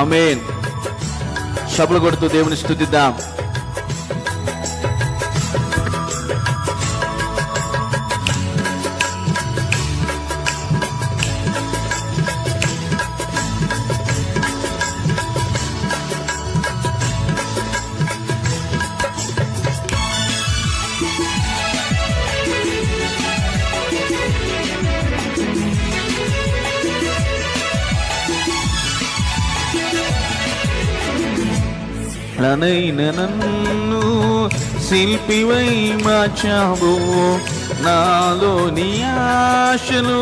[SPEAKER 1] ఆమేన్. చప్పట్లు కొడుతూ దేవుని స్తుతిద్దాం. ననైన నన్ను శిల్పివై మార్చావు నాలోని ఆశను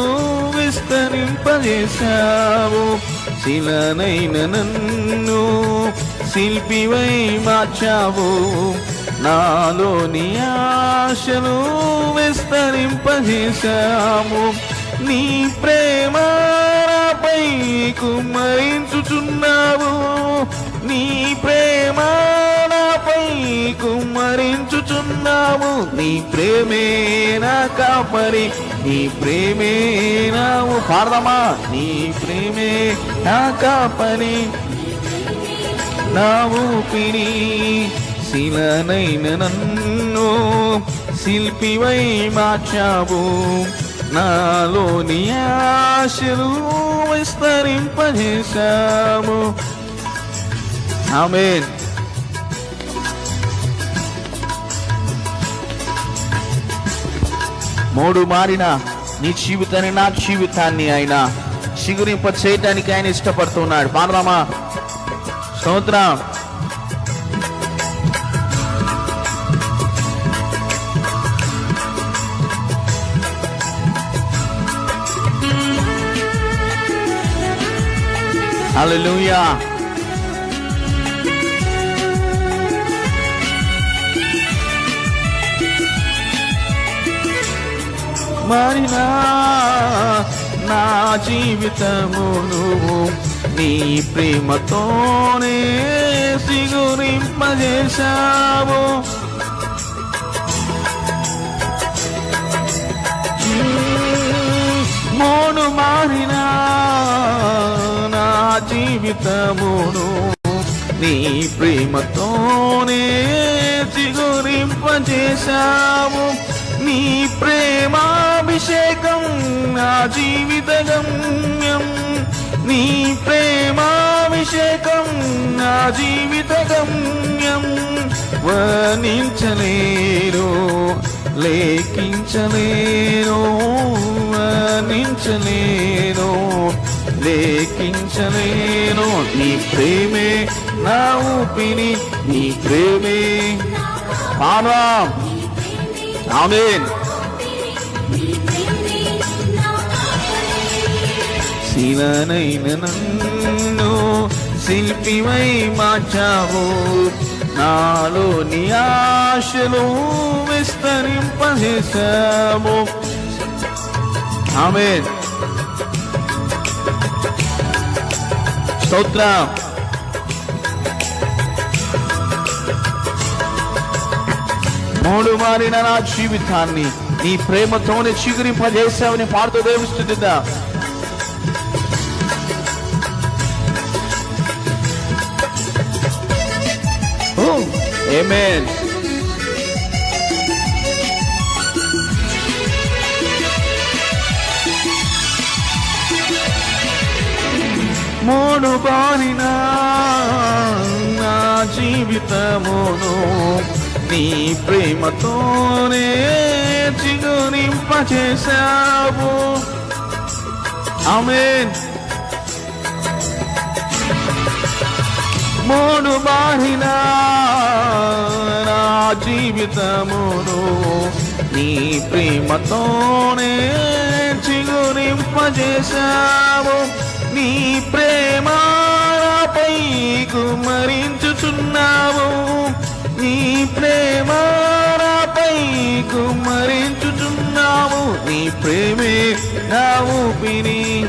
[SPEAKER 1] విస్తరింపజేశావు. శిలనైన నన్ను శిల్పివై మార్చావు నాలోని ఆశను విస్తరింపజేశావు. నీ ప్రేమ నాపై కుమ్మరించుచున్నావు. నీ ప్రేమ నాపై కుమ్మరించుచున్నావు. నీ ప్రేమే నా కాపరి నీ ప్రేమే నావు పాడదామా. నీ ప్రేమే నా కాపరి నా ఊపిరి. శిలనైన నన్ను శిల్పివై మార్చావు నాలోని ఆశలు విస్తరింపజేశావు. ఆమేన్. మూడు మారిన నీ జీవితాన్ని నా జీవితాన్ని ఆయన చిగురింప చేయటానికి ఆయన ఇష్టపడుతున్నాడు. పాడదామా. స్తోత్రం. హల్లెలూయా. మారినా నా జీవితము నువ్వు నీ ప్రేమతోనే సిగురింపజేశావు. మోడు మారిన నా జీవితమును నీ ప్రేమతోనే చిగురింపజేశావు. నీ ప్రేమాభిషేకం నా జీవిత గమ్యం. నీ ప్రేమాభిషేకం నా జీవిత గమ్యం. వర్ణించలేను లేఖించలేను, వర్ణించలేను లేఖించలేను. నీ ప్రేమే నా ఊపిరి, నీ ప్రేమే పానం. ఆమేన్. శిలనైన నన్ను శిల్పివై మార్చావు. నాలో నీ ఆశలు విస్తరింపజేశావు. ఆమేన్. స్తోత్రం. మూడు మారిన నా జీవితాన్ని నీ ప్రేమతోనే చిగురింపజేశావని పాడుతూ దేవుని స్తుతిద్దాం. ఆమేన్. మూడు మారిన నా జీవితమును నీ ప్రేమతోనే చిగురింపజేశావు. ఆమేన్. మూడు మారిన నా జీవితమును నీ ప్రేమతోనే చిగురింపజేశావు. నీ ప్రేమపై కుమ్మరించుచున్నావు. నీ ప్రేమపై కుమ్మరించుచున్నావు. నీ ప్రేమే నా ఊపిరి,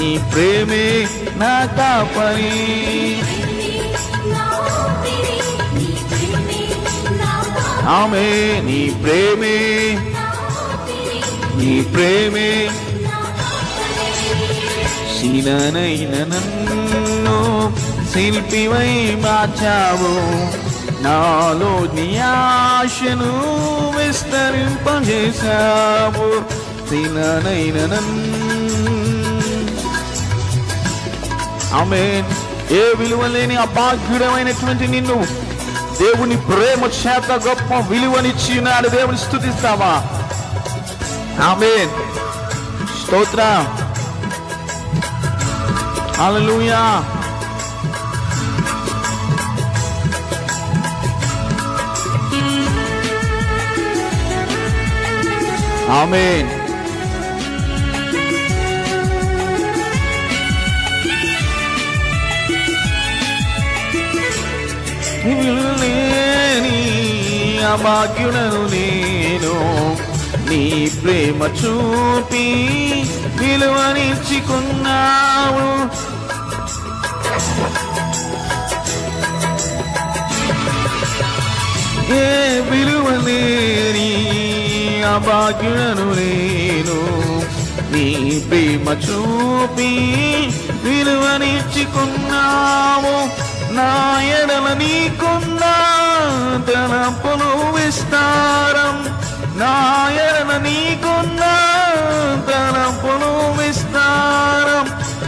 [SPEAKER 1] నీ ప్రేమే నా కాపరి. ఆమె నీ ప్రేమే, నీ ప్రేమే. శిలనైన నన్ను శిల్పివై మార్చావు. నాలో నీ ఆశను విస్తరింపజేశావు. శిలనైన ఆమేన్. ఏ విలువ లేని అభాగ్యుడమైనటువంటి నిన్ను దేవుని ప్రేమ చేత గొప్ప విలువనిచ్చి ఉన్నాడు. దేవుని స్తుతిస్తావా? ఆమేన్. స్తోత్రం. హల్లెలూయా. ఆమేన్. లేని అభాగ్యుడను నేను నీ ప్రేమ చూపి విలువనిచ్చుకున్నావు. ఏ విలువ లేని అభాగ్యుడను నేను నీ ప్రేమ చూపి విలువనిచ్చుకున్నావు. నా ఎడల నీకున్న తలంపులు విస్తారం, నా ఎడల నీకున్న తలంపులు విస్తారం.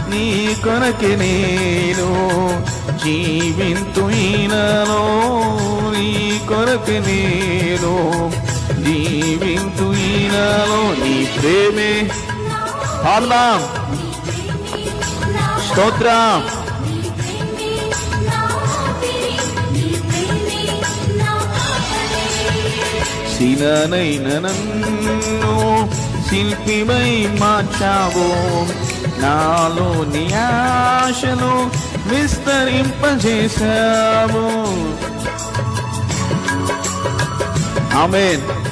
[SPEAKER 1] నీ కొరకే నేను జీవింతు ఈనలో, నీ కొరకే నేను జీవింతు ఈనలో. నీ ప్రేమే పాడదాం. స్తోత్రం. శిలనైన నన్ను శిల్పివై మార్చావు. నాలో నీ ఆశను విస్తరింపజేశావు. ఆమేన్.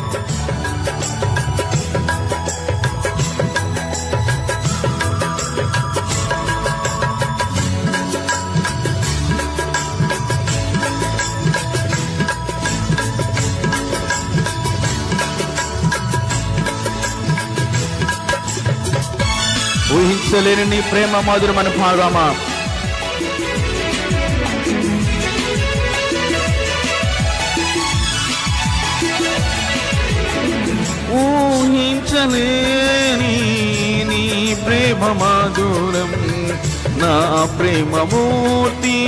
[SPEAKER 1] వర్ణించలేని నీ ప్రేమ మధురమని పాడదామా? ఊహించలేని నీ ప్రేమ మధురం, నా ప్రేమ మూర్తి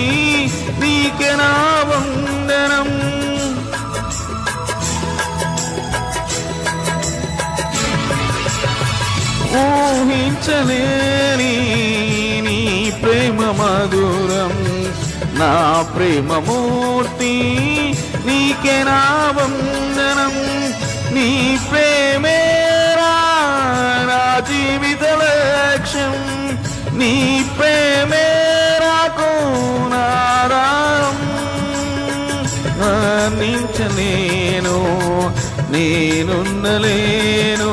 [SPEAKER 1] నీకే నా వందనం. ఊహించలేని నీ ప్రేమ మధురం, నా ప్రేమ మూర్తి నీకే నా వందనం. నీ ప్రేమే నా జీవిత లక్ష్యం, నీ ప్రేమే నాకు నారాం. వర్ణించలేను నేనుండలేను,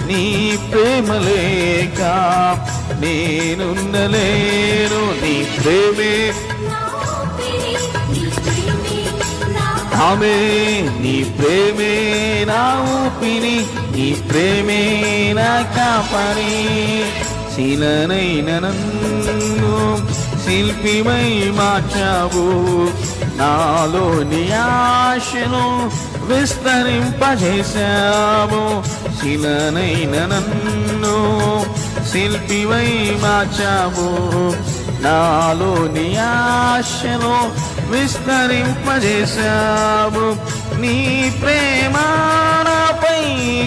[SPEAKER 1] నీ ప్రేమ లేక నేనుండలేను. నీ ప్రేమే ఆమె, నీ ప్రేమే నా ఊపిరి, నీ ప్రేమే నా కాపరి. శిలనైన నన్ను శిల్పిమై మార్చావు, నాలోని ఆశను విస్తరింపజేశావు. శిలనైన నన్ను శిల్పివై మార్చావు, నాలోని ఆశను విస్తరింపజేశావు. నీ ప్రేమ నాపై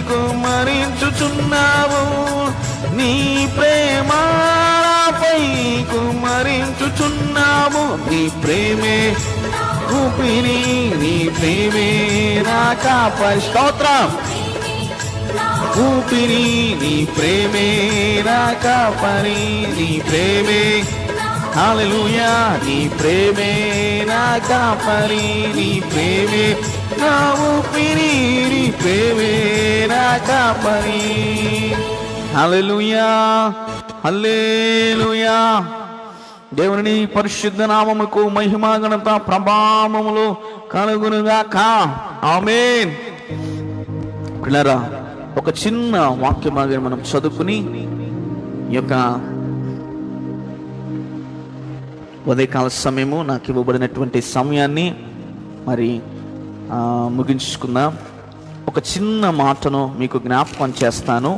[SPEAKER 1] కుమ్మరించుచున్నావు, నీ ప్రేమ నాపై కుమ్మరించుచున్నావు. నీ ప్రేమే ఊపిరి, నీ ప్రేమే నా కాపరి. స్తోత్రం. ఊపిరి, నీ ప్రేమే నా కాపరి, నీ ప్రేమే. హల్లెలూయా. నీ ప్రేమే నా కాపరి, నీ ప్రేమే నా ఊపిరి, నీ ప్రేమే నా కాపరి. హల్లెలూయా, హల్లెలూయా. దేవుని పరిశుద్ధ నామముకు మహిమ ఘనత ప్రభావములు కలుగునుగాక. ఆమేన్. పిల్లరా, ఒక చిన్న వాక్యమాగా మనం చదువుకుని ఈ యొక్క ఉదయకాల సమయము నాకు ఇవ్వబడినటువంటి సమయాన్ని మరి ముగించుకుందాం. ఒక చిన్న మాటను మీకు జ్ఞాపకం చేస్తాను.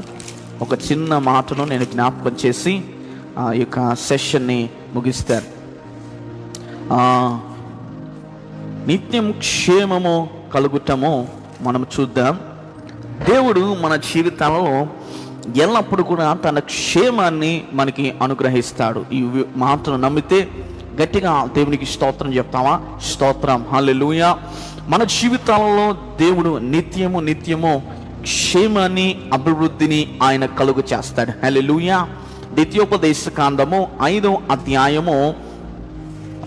[SPEAKER 1] ఒక చిన్న మాటను నేను జ్ఞాపకం చేసి ఈ యొక్క సెషన్ని ముగిస్తాను. నిత్యం క్షేమము కలుగుటము మనం చూద్దాం. దేవుడు మన జీవితాలలో ఎల్లప్పుడూ కూడా తన క్షేమాన్ని మనకి అనుగ్రహిస్తాడు. ఈ మాటను నమ్మితే గట్టిగా దేవునికి స్తోత్రం చెప్తామా? స్తోత్రం. హల్లెలూయా. మన జీవితాలలో దేవుడు నిత్యము క్షేమాన్ని, అభివృద్ధిని ఆయన కలుగు చేస్తాడు. హల్లెలూయా. ద్వితీయోపదేశ కాండము 5వ అధ్యాయము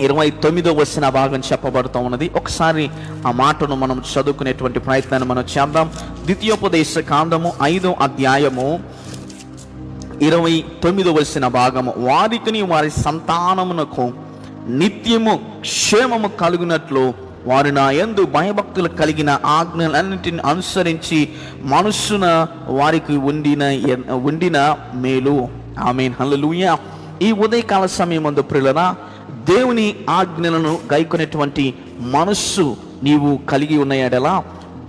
[SPEAKER 1] 29వ వచన భాగం చెప్పబడుతూ ఉన్నది. ఒకసారి ఆ మాటను మనం చదువుకునేటువంటి ప్రయత్నాన్ని మనం చేద్దాం. ద్వితీయోపదేశ కాండము 5వ అధ్యాయము 29వ వచన భాగము. వారికిని వారి సంతానమునకు నిత్యము క్షేమము కలుగునట్లు వారు నా యందు భయభక్తులు కలిగిన ఆజ్ఞలన్నిటిని అనుసరించి మనస్సున వారికి ఉండిన మేలు. ఆమేన్. హల్లెలూయా. ఈ ఉదయకాల సమయమందు ప్రియులారా, దేవుని ఆజ్ఞలను గైకొనేటువంటి మనస్సు నీవు కలిగి ఉన్న యెడల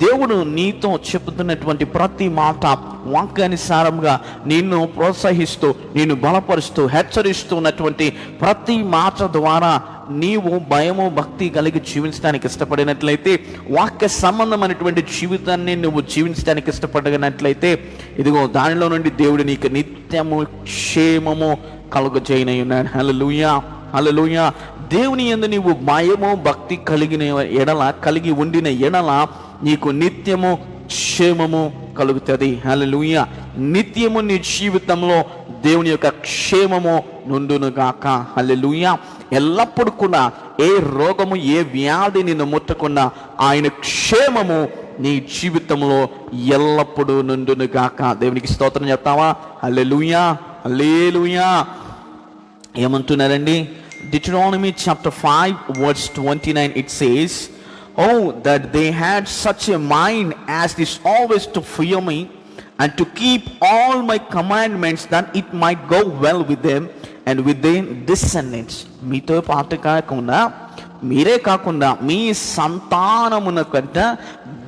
[SPEAKER 1] దేవుడు నీతో చెబుతున్నటువంటి ప్రతి మాట వాక్యానుసారంగా నిన్ను ప్రోత్సహిస్తూ, నిన్ను బలపరుస్తూ, హెచ్చరిస్తూ ఉన్నటువంటి ప్రతి మాట ద్వారా నీవు భయము భక్తి కలిగి జీవించడానికి ఇష్టపడినట్లయితే, వాక్య సంబంధమైనటువంటి జీవితాన్ని నువ్వు జీవించడానికి ఇష్టపడినట్లయితే, ఇదిగో దానిలో నుండి దేవుడు నీకు నిత్యము క్షేమము కలుగజేయనై ఉన్నాడు. హల్లెలూయా, హల్లెలూయా. దేవుని యందు నీవు భయము భక్తి కలిగి ఉండిన ఎడల నీకు నిత్యము క్షేమము కలుగుతుంది. హల్లెలూయా. నిత్యము నీ జీవితంలో దేవుని యొక్క క్షేమము నుండునుగాక. హల్లెలూయా. ఎల్లప్పుడు కూడా ఏ రోగము ఏ వ్యాధి నిన్ను ముట్టకుండా ఆయన క్షేమము నీ జీవితంలో ఎల్లప్పుడూ నుండునుగాక. దేవునికి స్తోత్రం చెప్తావా? హల్లెలూయా, హల్లెలూయా. ఏమంటున్నారండి? Deuteronomy chapter 5 verse 29 it says, "Oh, that they had such a mind as this always to fear me and to keep all my commandments, that it might go well with them and with their descendants. మీతో పాటు కాకుండా, మీరే కాకుండా మీ సంతానమునకంట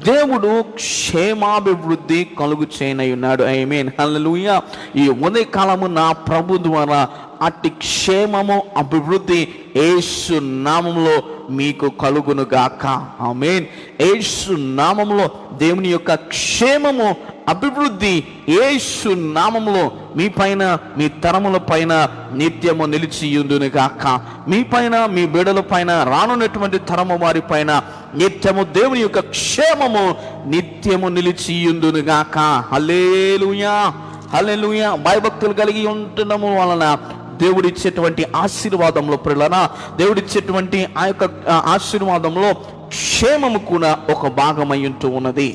[SPEAKER 1] దేవుడు క్షేమాభివృద్ధి కలుగు చేయనై ఉన్నాడు. ఆమేన్, హల్లెలూయా. ఈ ఉదయ కాలము నా ప్రభు ద్వారా అట్టి క్షేమము, అభివృద్ధి యేసు నామములో మీకు కలుగును గాక. ఆమేన్. యేసు నామములో దేవుని యొక్క క్షేమము, అభివృద్ధి యేసు నామములో మీ పైన, మీ తరముల పైన నిత్యము నిలిచియుండును గాక. మీ పైన, మీ బిడ్డల పైన, రానున్నటువంటి తరము వారి పైన నిత్యము దేవుని యొక్క క్షేమము నిత్యము నిలిచియుండును గాక. హల్లెలూయా, హల్లెలూయా. భయభక్తులు కలిగి ఉండటము వలన దేవుడిచ్చేటువంటి ఆశీర్వాదంలో, ప్రియులారా, దేవుడిచ్చేటువంటి ఆ యొక్క ఆశీర్వాదంలో క్షేమము కూడా ఒక భాగమై ఉంటూ ఉన్నది.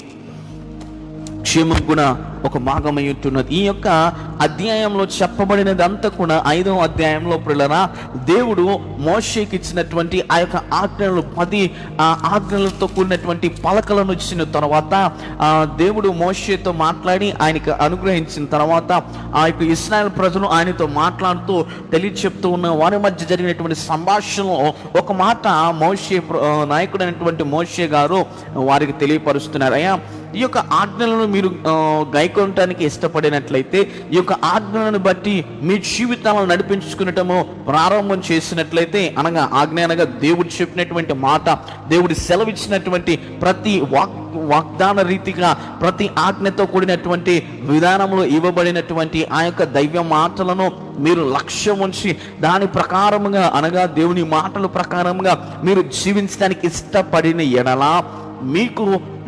[SPEAKER 1] క్షేమం కూడా ఒక భాగమై ఉంటున్నది. ఈ యొక్క అధ్యాయంలో చెప్పబడినది అంతా కూడా 5వ అధ్యాయంలో ప్రియులారా, దేవుడు మోషేకి ఇచ్చినటువంటి ఆ యొక్క ఆజ్ఞలు, 10 ఆజ్ఞలతో కూడినటువంటి పలకలను ఇచ్చిన తర్వాత, దేవుడు మోషేతో మాట్లాడి ఆయనకు అనుగ్రహించిన తర్వాత, ఆ యొక్క ఇశ్రాయేల్ ప్రజలు ఆయనతో మాట్లాడుతూ తెలియచెప్తూ ఉన్న వారి మధ్య జరిగినటువంటి సంభాషణలో ఒక మాట మోషే నాయకుడైనటువంటి మోషే గారు వారికి తెలియపరుస్తున్నారు. అయ్యా, ఈ యొక్క ఆజ్ఞలను మీరు గైకొనటానికి ఇష్టపడినట్లయితే, ఈ యొక్క ఆజ్ఞలను బట్టి మీ జీవితాలను నడిపించుకునటము ప్రారంభం చేసినట్లయితే, ఆజ్ఞ అనగా దేవుడు చెప్పినటువంటి మాట, దేవుడు సెలవిచ్చినటువంటి ప్రతి వాగ్దాన రీతిగా, ప్రతి ఆజ్ఞతో కూడినటువంటి విధానంలో ఇవ్వబడినటువంటి ఆ యొక్క దైవ మాటలను మీరు లక్ష్యం ఉంచి దాని ప్రకారముగా, అనగా దేవుని మాటల ప్రకారముగా మీరు జీవించడానికి ఇష్టపడిన ఎడలా మీకు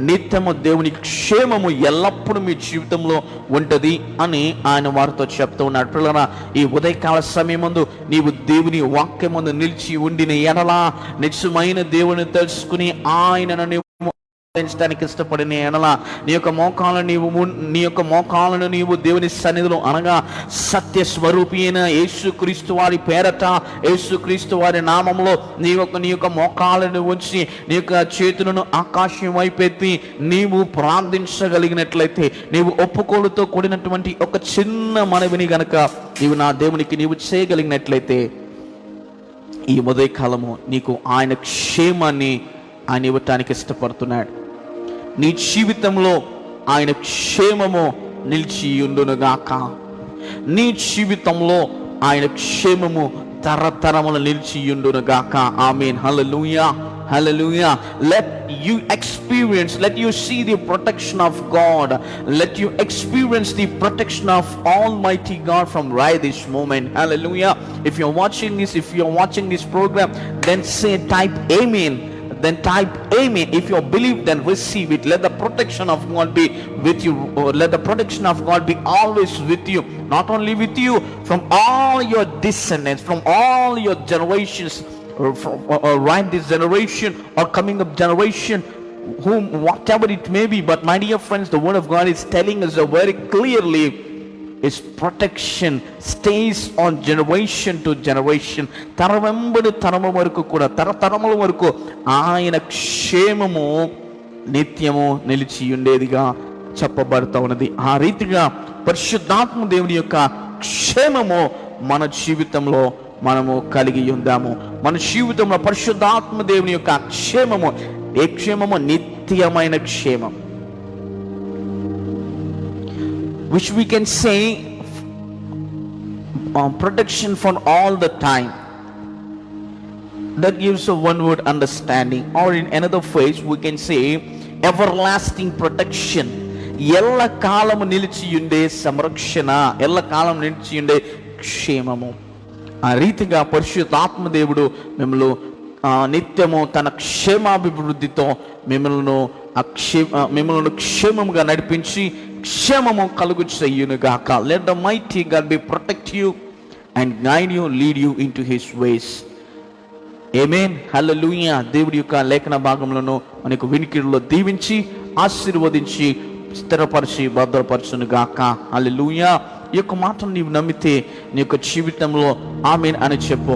[SPEAKER 1] నిత్యము దేవుని క్షేమము ఎల్లప్పుడూ మీ జీవితంలో ఉంటుంది అని ఆయన వారితో చెప్తూ ఉన్నాడు. పిల్లరా, ఈ ఉదయకాల సమయమందు నీవు దేవుని వాక్యమందు నిలిచి ఉండిన ఎడలా, నిజమైన దేవుని తెలుసుకుని ఆయనను పెంచడానికి ఇష్టపడిన ఎడల నీ యొక్క మోకాలను నీవు దేవుని సన్నిధిలో, అనగా సత్య స్వరూపి అయిన యేసుక్రీస్తు వారి పేరట, యేసుక్రీస్తు వారి నామంలో నీ యొక్క మోకాలను ఉంచి నీ యొక్క చేతులను ఆకాశం వైపెత్తి నీవు ప్రార్థించగలిగినట్లయితే, నీవు ఒప్పుకోలుతో కూడినటువంటి ఒక చిన్న మనవిని గనక నీవు నా దేవునికి నీవు చేయగలిగినట్లయితే, ఈ ఉదయకాలము నీకు ఆయన క్షేమాన్ని ఆయన ఇవ్వటానికి ఇష్టపడుతున్నాడు. నీ జీవితంలో ఆయన క్షేమము నిలిచి ఉండునుగాక. నీ జీవితంలో ఆయన క్షేమము తరతరములు నిలిచి ఉండునుగాక. ఆమేన్, హల్లెలూయా, hallelujah. Let you see the protection of God. Let you experience the protection of Almighty God from right this moment. Hallelujah. If you're watching this program, then type amen. Then type amen. If you believe, then receive it. Let the protection of God be with you. Let the protection of God be always with you. Not only with you, from all your descendants, from all your generations, right this generation or coming up generation, whom whatever it may be. But my dear friends, the word of God is telling us very clearly, His protection stays on generation to generation. తరవెంబడి తరము వరకు కూడా, తరతరముల వరకు ఆయన క్షేమము నిత్యము నిలిచి ఉండేదిగా చెప్పబడుతూ ఉన్నది. ఆ రీతిగా పరిశుద్ధాత్మ దేవుని యొక్క క్షేమము మన జీవితంలో మనము కలిగి ఉందాము. మన జీవితంలో పరిశుద్ధాత్మ దేవుని యొక్క క్షేమము, ఏ క్షేమము? నిత్యమైన క్షేమం, which we can say protection for all the time. That gives a one word understanding, or in another phrase we can say everlasting protection. ఎల్ల కాలము నిలిచి ఉండే సంరక్షణ, ఎల్ల కాలం నిలిచి ఉండే క్షేమము. ఆ రీతిగా పరిశుద్ధాత్మ దేవుడు మిమ్మల్ని నిత్యము తన క్షేమాభివృద్ధితో మిమ్మల్ని క్షేమముగా నడిపించి క్షేమము కలుగు చేయునుగాక. Let the mighty God be protect you and guide you, lead you into His ways. Amen, hallelujah. దేవుడి యొక్క లేఖన భాగములను మనకు వినికిడిలో దీవించి ఆశీర్వదించి స్థిరపరిచి భద్రపరచునుగాక. హల్లెలూయా. ఈ యొక్క మాటను నీవు నమ్మితే నీ యొక్క జీవితంలో ఆమేన్ అని చెప్పు.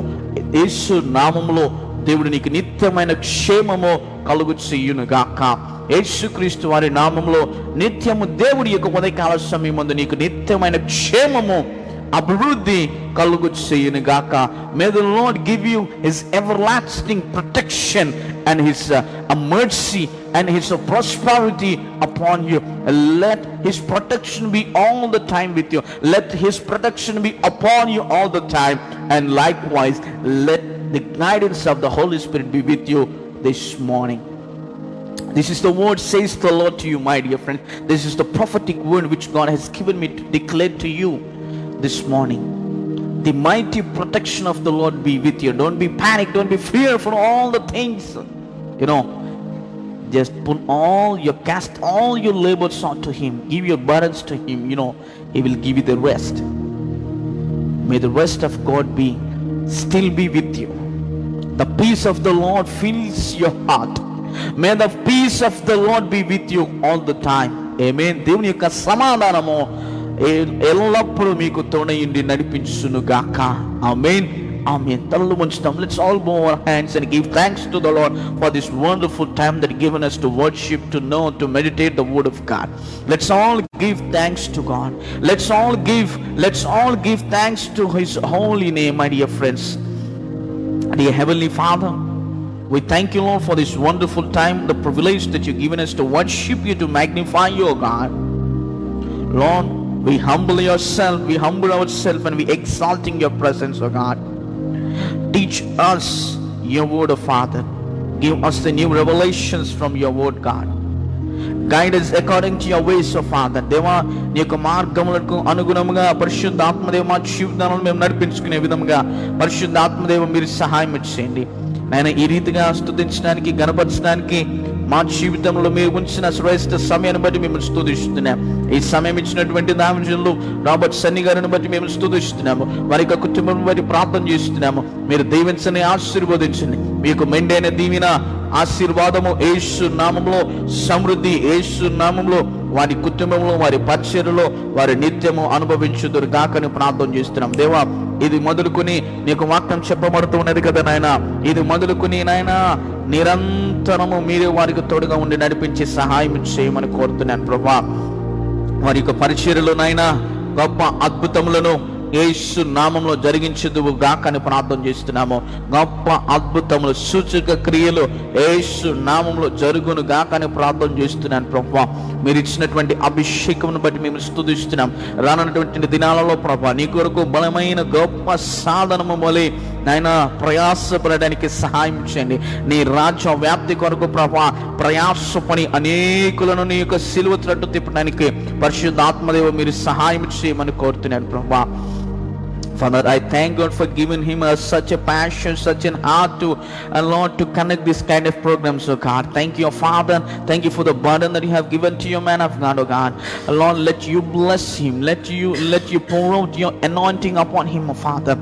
[SPEAKER 1] యేసు నామములో దేవుడు నీకు నిత్యమైన క్షేమము, కలుగు చెయ్యును గాక. యేసుక్రీస్తు వారి నామములో నిత్యము దేవుడి యొక్క ఉదయకాల సమయమందు నీకు నిత్యమైన క్షేమము, అభివృద్ధి కలుగు చెయ్యును గాక. May the Lord give you his everlasting protection and his mercy and his prosperity upon you. Let his protection be all the time with you. Let his protection be upon you all the time. And likewise, let the guidance of the Holy Spirit be with you this morning. This is the word says the Lord to you, my dear friend. This is the prophetic word which God has given me to declare to you this morning. The mighty protection of the Lord be with you. Don't be panicked, don't be fear for all the things. Just cast all your labors onto him. Give your burdens to him. He will give you the rest. May the rest of God still be with you. The peace of the Lord fills your heart. May the peace of the Lord be with you all the time. Amen. దేవుని యొక్క సమాధానము ఎల్లప్పుడూ మీకు తోడయుండి నడిపించును గాక. ఆమేన్. Amen. Let's all bow our hands and give thanks to the Lord for this wonderful time that given us to worship, to know, to meditate the word of God. Let's all give thanks to God. Let's all give thanks to his holy name, my dear friends. Dear Heavenly Father, we thank you, Lord, for this wonderful time, the privilege that you've given us to worship you, to magnify you, O God. Lord, we humble ourselves and we exalting your presence, O God. Teach us your word, O Father. Give us the new revelations from your word, God. Guide us according to your ways, O Father. దేవా నీ యొక్క మార్గములకు అనుగుణముగా పరిశుద్ధాత్మదేవ మా జీవితాలను మేము నడిపించుకునే విధంగా పరిశుద్ధాత్మదేవ మీరు సహాయం చేయండి. నాయన ఈ రీతిగా స్తుతించడానికి, గణపరచడానికి మా జీవితంలో మీరు ఉంచిన శ్రేష్ఠ సమయాన్ని బట్టి మేము స్తుతిస్తున్నాం. ఈ సమయం ఇచ్చినటువంటి దావజనులు రాబర్ట్ సన్ని గారిని బట్టి మేము స్తుతిస్తున్నాము. వారి యొక్క కుటుంబం బట్టి ప్రార్థన చేస్తున్నాము. మీరు దీవించని, ఆశీర్వదించండి. మీకు మెండైన దీవెన, ఆశీర్వాదము యేసు నామములో, సమృద్ధి యేసు నామములో వారి కుటుంబంలో, వారి పరిచర్యలో వారి నిత్యము అనుభవించుదురు గాకని ప్రార్థన చేస్తున్నాం. దేవా, ఇది మొదలుకొని నీకు వాక్యం చెప్పబడుతూ ఉన్నది కదా నాయన. ఇది మొదలుకొని నాయన నిరంతరము మీరే వారికి తోడుగా ఉండి నడిపించి సహాయం చేయమని కోరుతున్నాను ప్రభా. వారి యొక్క పరిచర్యలో నాయన గొప్ప అద్భుతములను యేసు నామంలో జరిగించుదువు గాకని ప్రార్థన చేస్తున్నాము. గొప్ప అద్భుతములు, సూచక క్రియలు యేసు నామంలో జరుగును గాకని ప్రార్థన చేస్తున్నాను ప్రభా. మీరు ఇచ్చినటువంటి అభిషేకమును బట్టి మేము స్తుతిస్తున్నాం. రానున్నటువంటి దినాలలో ప్రభా నీ కొరకు బలమైన గొప్ప సాధనము వలె నాయన ప్రయాసపడడానికి సహాయం చేయండి. నీ రాజ్య వ్యాప్తి కొరకు ప్రభా ప్రయాసపడి అనేకులను నీ యొక్క సిలువ త్రట్టు తిప్పడానికి పరిశుద్ధాత్మదేవ మీరు సహాయం చేయమని కోరుతున్నాను ప్రభా. Father, I thank God for giving him such a passion, such an heart to Lord to connect this kind of programs, oh God. Thank you, Father. Thank you for the burden that you have given to your man of God, oh God. Lord, let you bless him. Let you pour out your anointing upon him, oh Father.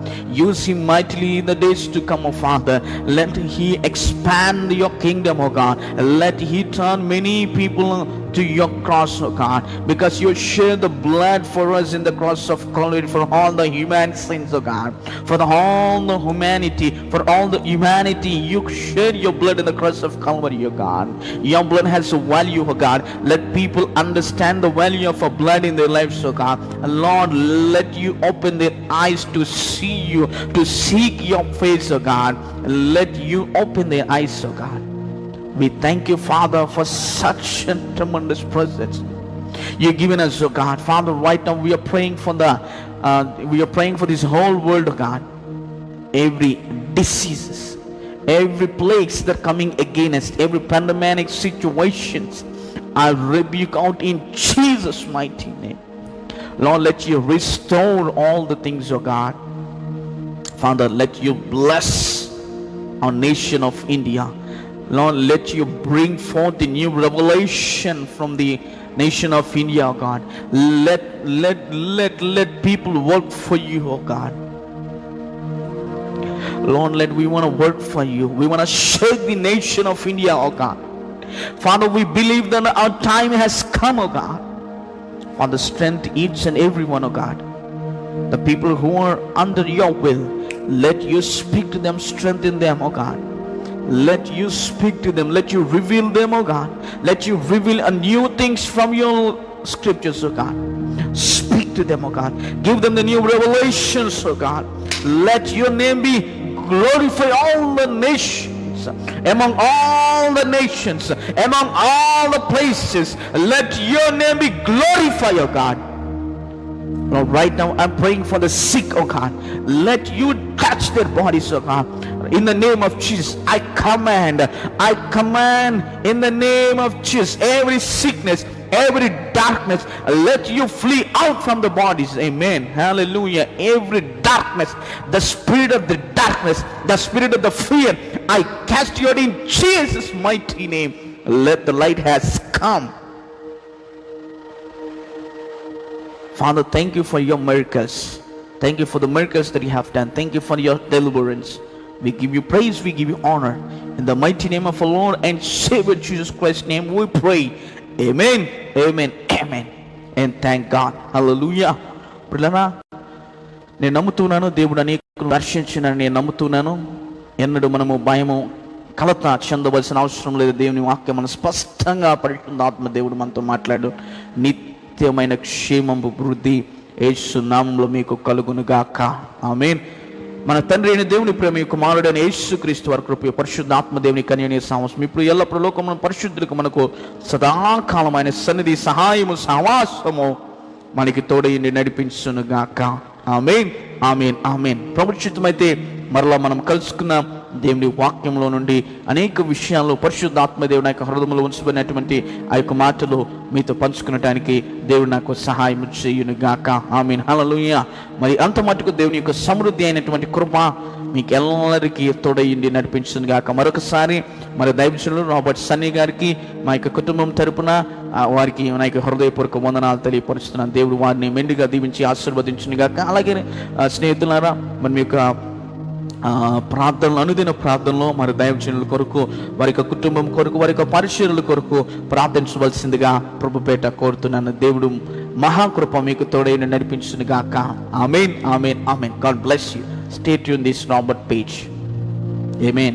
[SPEAKER 1] Use him mightily in the days to come, oh Father. Let he expand your kingdom, oh God. Let he turn many people to your cross, oh God, because you shed the blood for us in the cross of Calvary for all the human sins, oh God, for all the humanity you shed your blood in the cross of Calvary, oh God. Your blood has a value, oh God. Let people understand the value of a blood in their lives, oh God. And Lord, let you open their eyes to see you, to seek your face, oh God. Let you open their eyes, oh God. We thank you, Father, for such a tremendous presence you've given us, oh God. Father, right now we are praying for this whole world, oh God. Every diseases, every plagues that are coming against, every pandemic situations, I rebuke out in Jesus' mighty name. Lord, let you restore all the things, oh God. Father, let you bless our nation of India. Lord, let you bring forth the new revelation from the nation of India, oh God. Let people work for you, oh God. Lord, we want to work for you. We want to shake the nation of India, oh God. Father, we believe that our time has come, oh God. Father, strength each and every one, oh God. The people who are under your will, let you speak to them, strengthen them, oh God. Let you speak to them. Let you reveal them, oh God. Let you reveal a new things from your scriptures, oh God. Speak to them, oh God. Give them the new revelations, oh God. Let your name be glorified all the nations, among all the nations, among all the places. Let your name be glorified, oh God. Lord, right now I'm praying for the sick, oh God. Let you touch their bodies, oh God. In the name of Jesus, I command in the name of Jesus, every sickness, every darkness, let you flee out from the bodies. Amen. Hallelujah. Every darkness, the spirit of the darkness, the spirit of the fear, I cast you out in Jesus' mighty name. Let the light has come. Father, thank you for your miracles. Thank you for the miracles that you have done. Thank you for your deliverance. We give you praise, we give you honor. In the mighty name of our Lord and Savior Jesus Christ's name we pray. Amen, amen, amen. And thank God. Hallelujah. పిల్లరా, నేను నమ్ముతున్నాను దేవుడు అనేకులను దర్శించినని నేను నమ్ముతున్నాను. ఎన్నడూ మనము భయము కలత చెందవలసిన అవసరం లేదు. దేవుని వాక్యం మనం స్పష్టంగా పరిశుద్ధ ఆత్మ దేవుడు మనతో మాట్లాడు. నిత్యమైన క్షేమము వృద్ధి యేసు నామములో మీకు కలుగును గాక. ఆమేన్. మన తండ్రి అయిన దేవుని ప్రేమ, కుమారుడైన యేసుక్రీస్తు వారి కృప, పరిశుద్ధాత్మ దేవుని కన్యని సామస్యం ఇప్పుడు ఎల్లప్పుడూ లోకమున పరిశుద్ధులకు మనకు సదాకాలమైన సన్నిధి, సహాయము, సహవాసము మనకి తోడైండి నడిపించును గాక. ఆమేన్, ఆమేన్, ఆమేన్. ప్రభుచితమైతే మరలా మనం కలుసుకున్న దేవుని వాక్యంలో నుండి అనేక విషయాలు పరిశుద్ధాత్మ దేవుని యొక్క హృదయంలో ఉంచబడినటువంటి ఆ యొక్క మాటలు మీతో పంచుకునటానికి దేవుడు నాకు సహాయం చేయును గాక. ఆమేన్, హల్లెలూయా. మరి అంత మటుకు దేవుని యొక్క సమృద్ధి అయినటువంటి కృప మీకు ಎಲ್ಲರಿకీ తోడైండి నడిపించును గాక. మరొకసారి మరి దైవజనులు రాబర్ట్ సన్నీ గారికి మా యొక్క కుటుంబం తరపున వారికి నా యొక్క హృదయపూర్వక వందనాలు తెలియపరుస్తున్నాను. దేవుడు వారిని మెండుగా దీవించి ఆశీర్వదించును గాక. అలాగే స్నేహితులారా, మరి మీ యొక్క ప్రార్థనలు, అనుదిన ప్రార్థనలో మరి దైవజనుల కొరకు, వారి యొక్క కుటుంబం కొరకు, వారి యొక్క పరిచర్యల కొరకు ప్రార్థించవలసిందిగా ప్రభుపేట కోరుతున్నాను. దేవుడు మహాకృప మీకు తోడైన నడిపించును గాక. Amen, amen, amen. God bless you. Stay tuned this Robert page. Amen.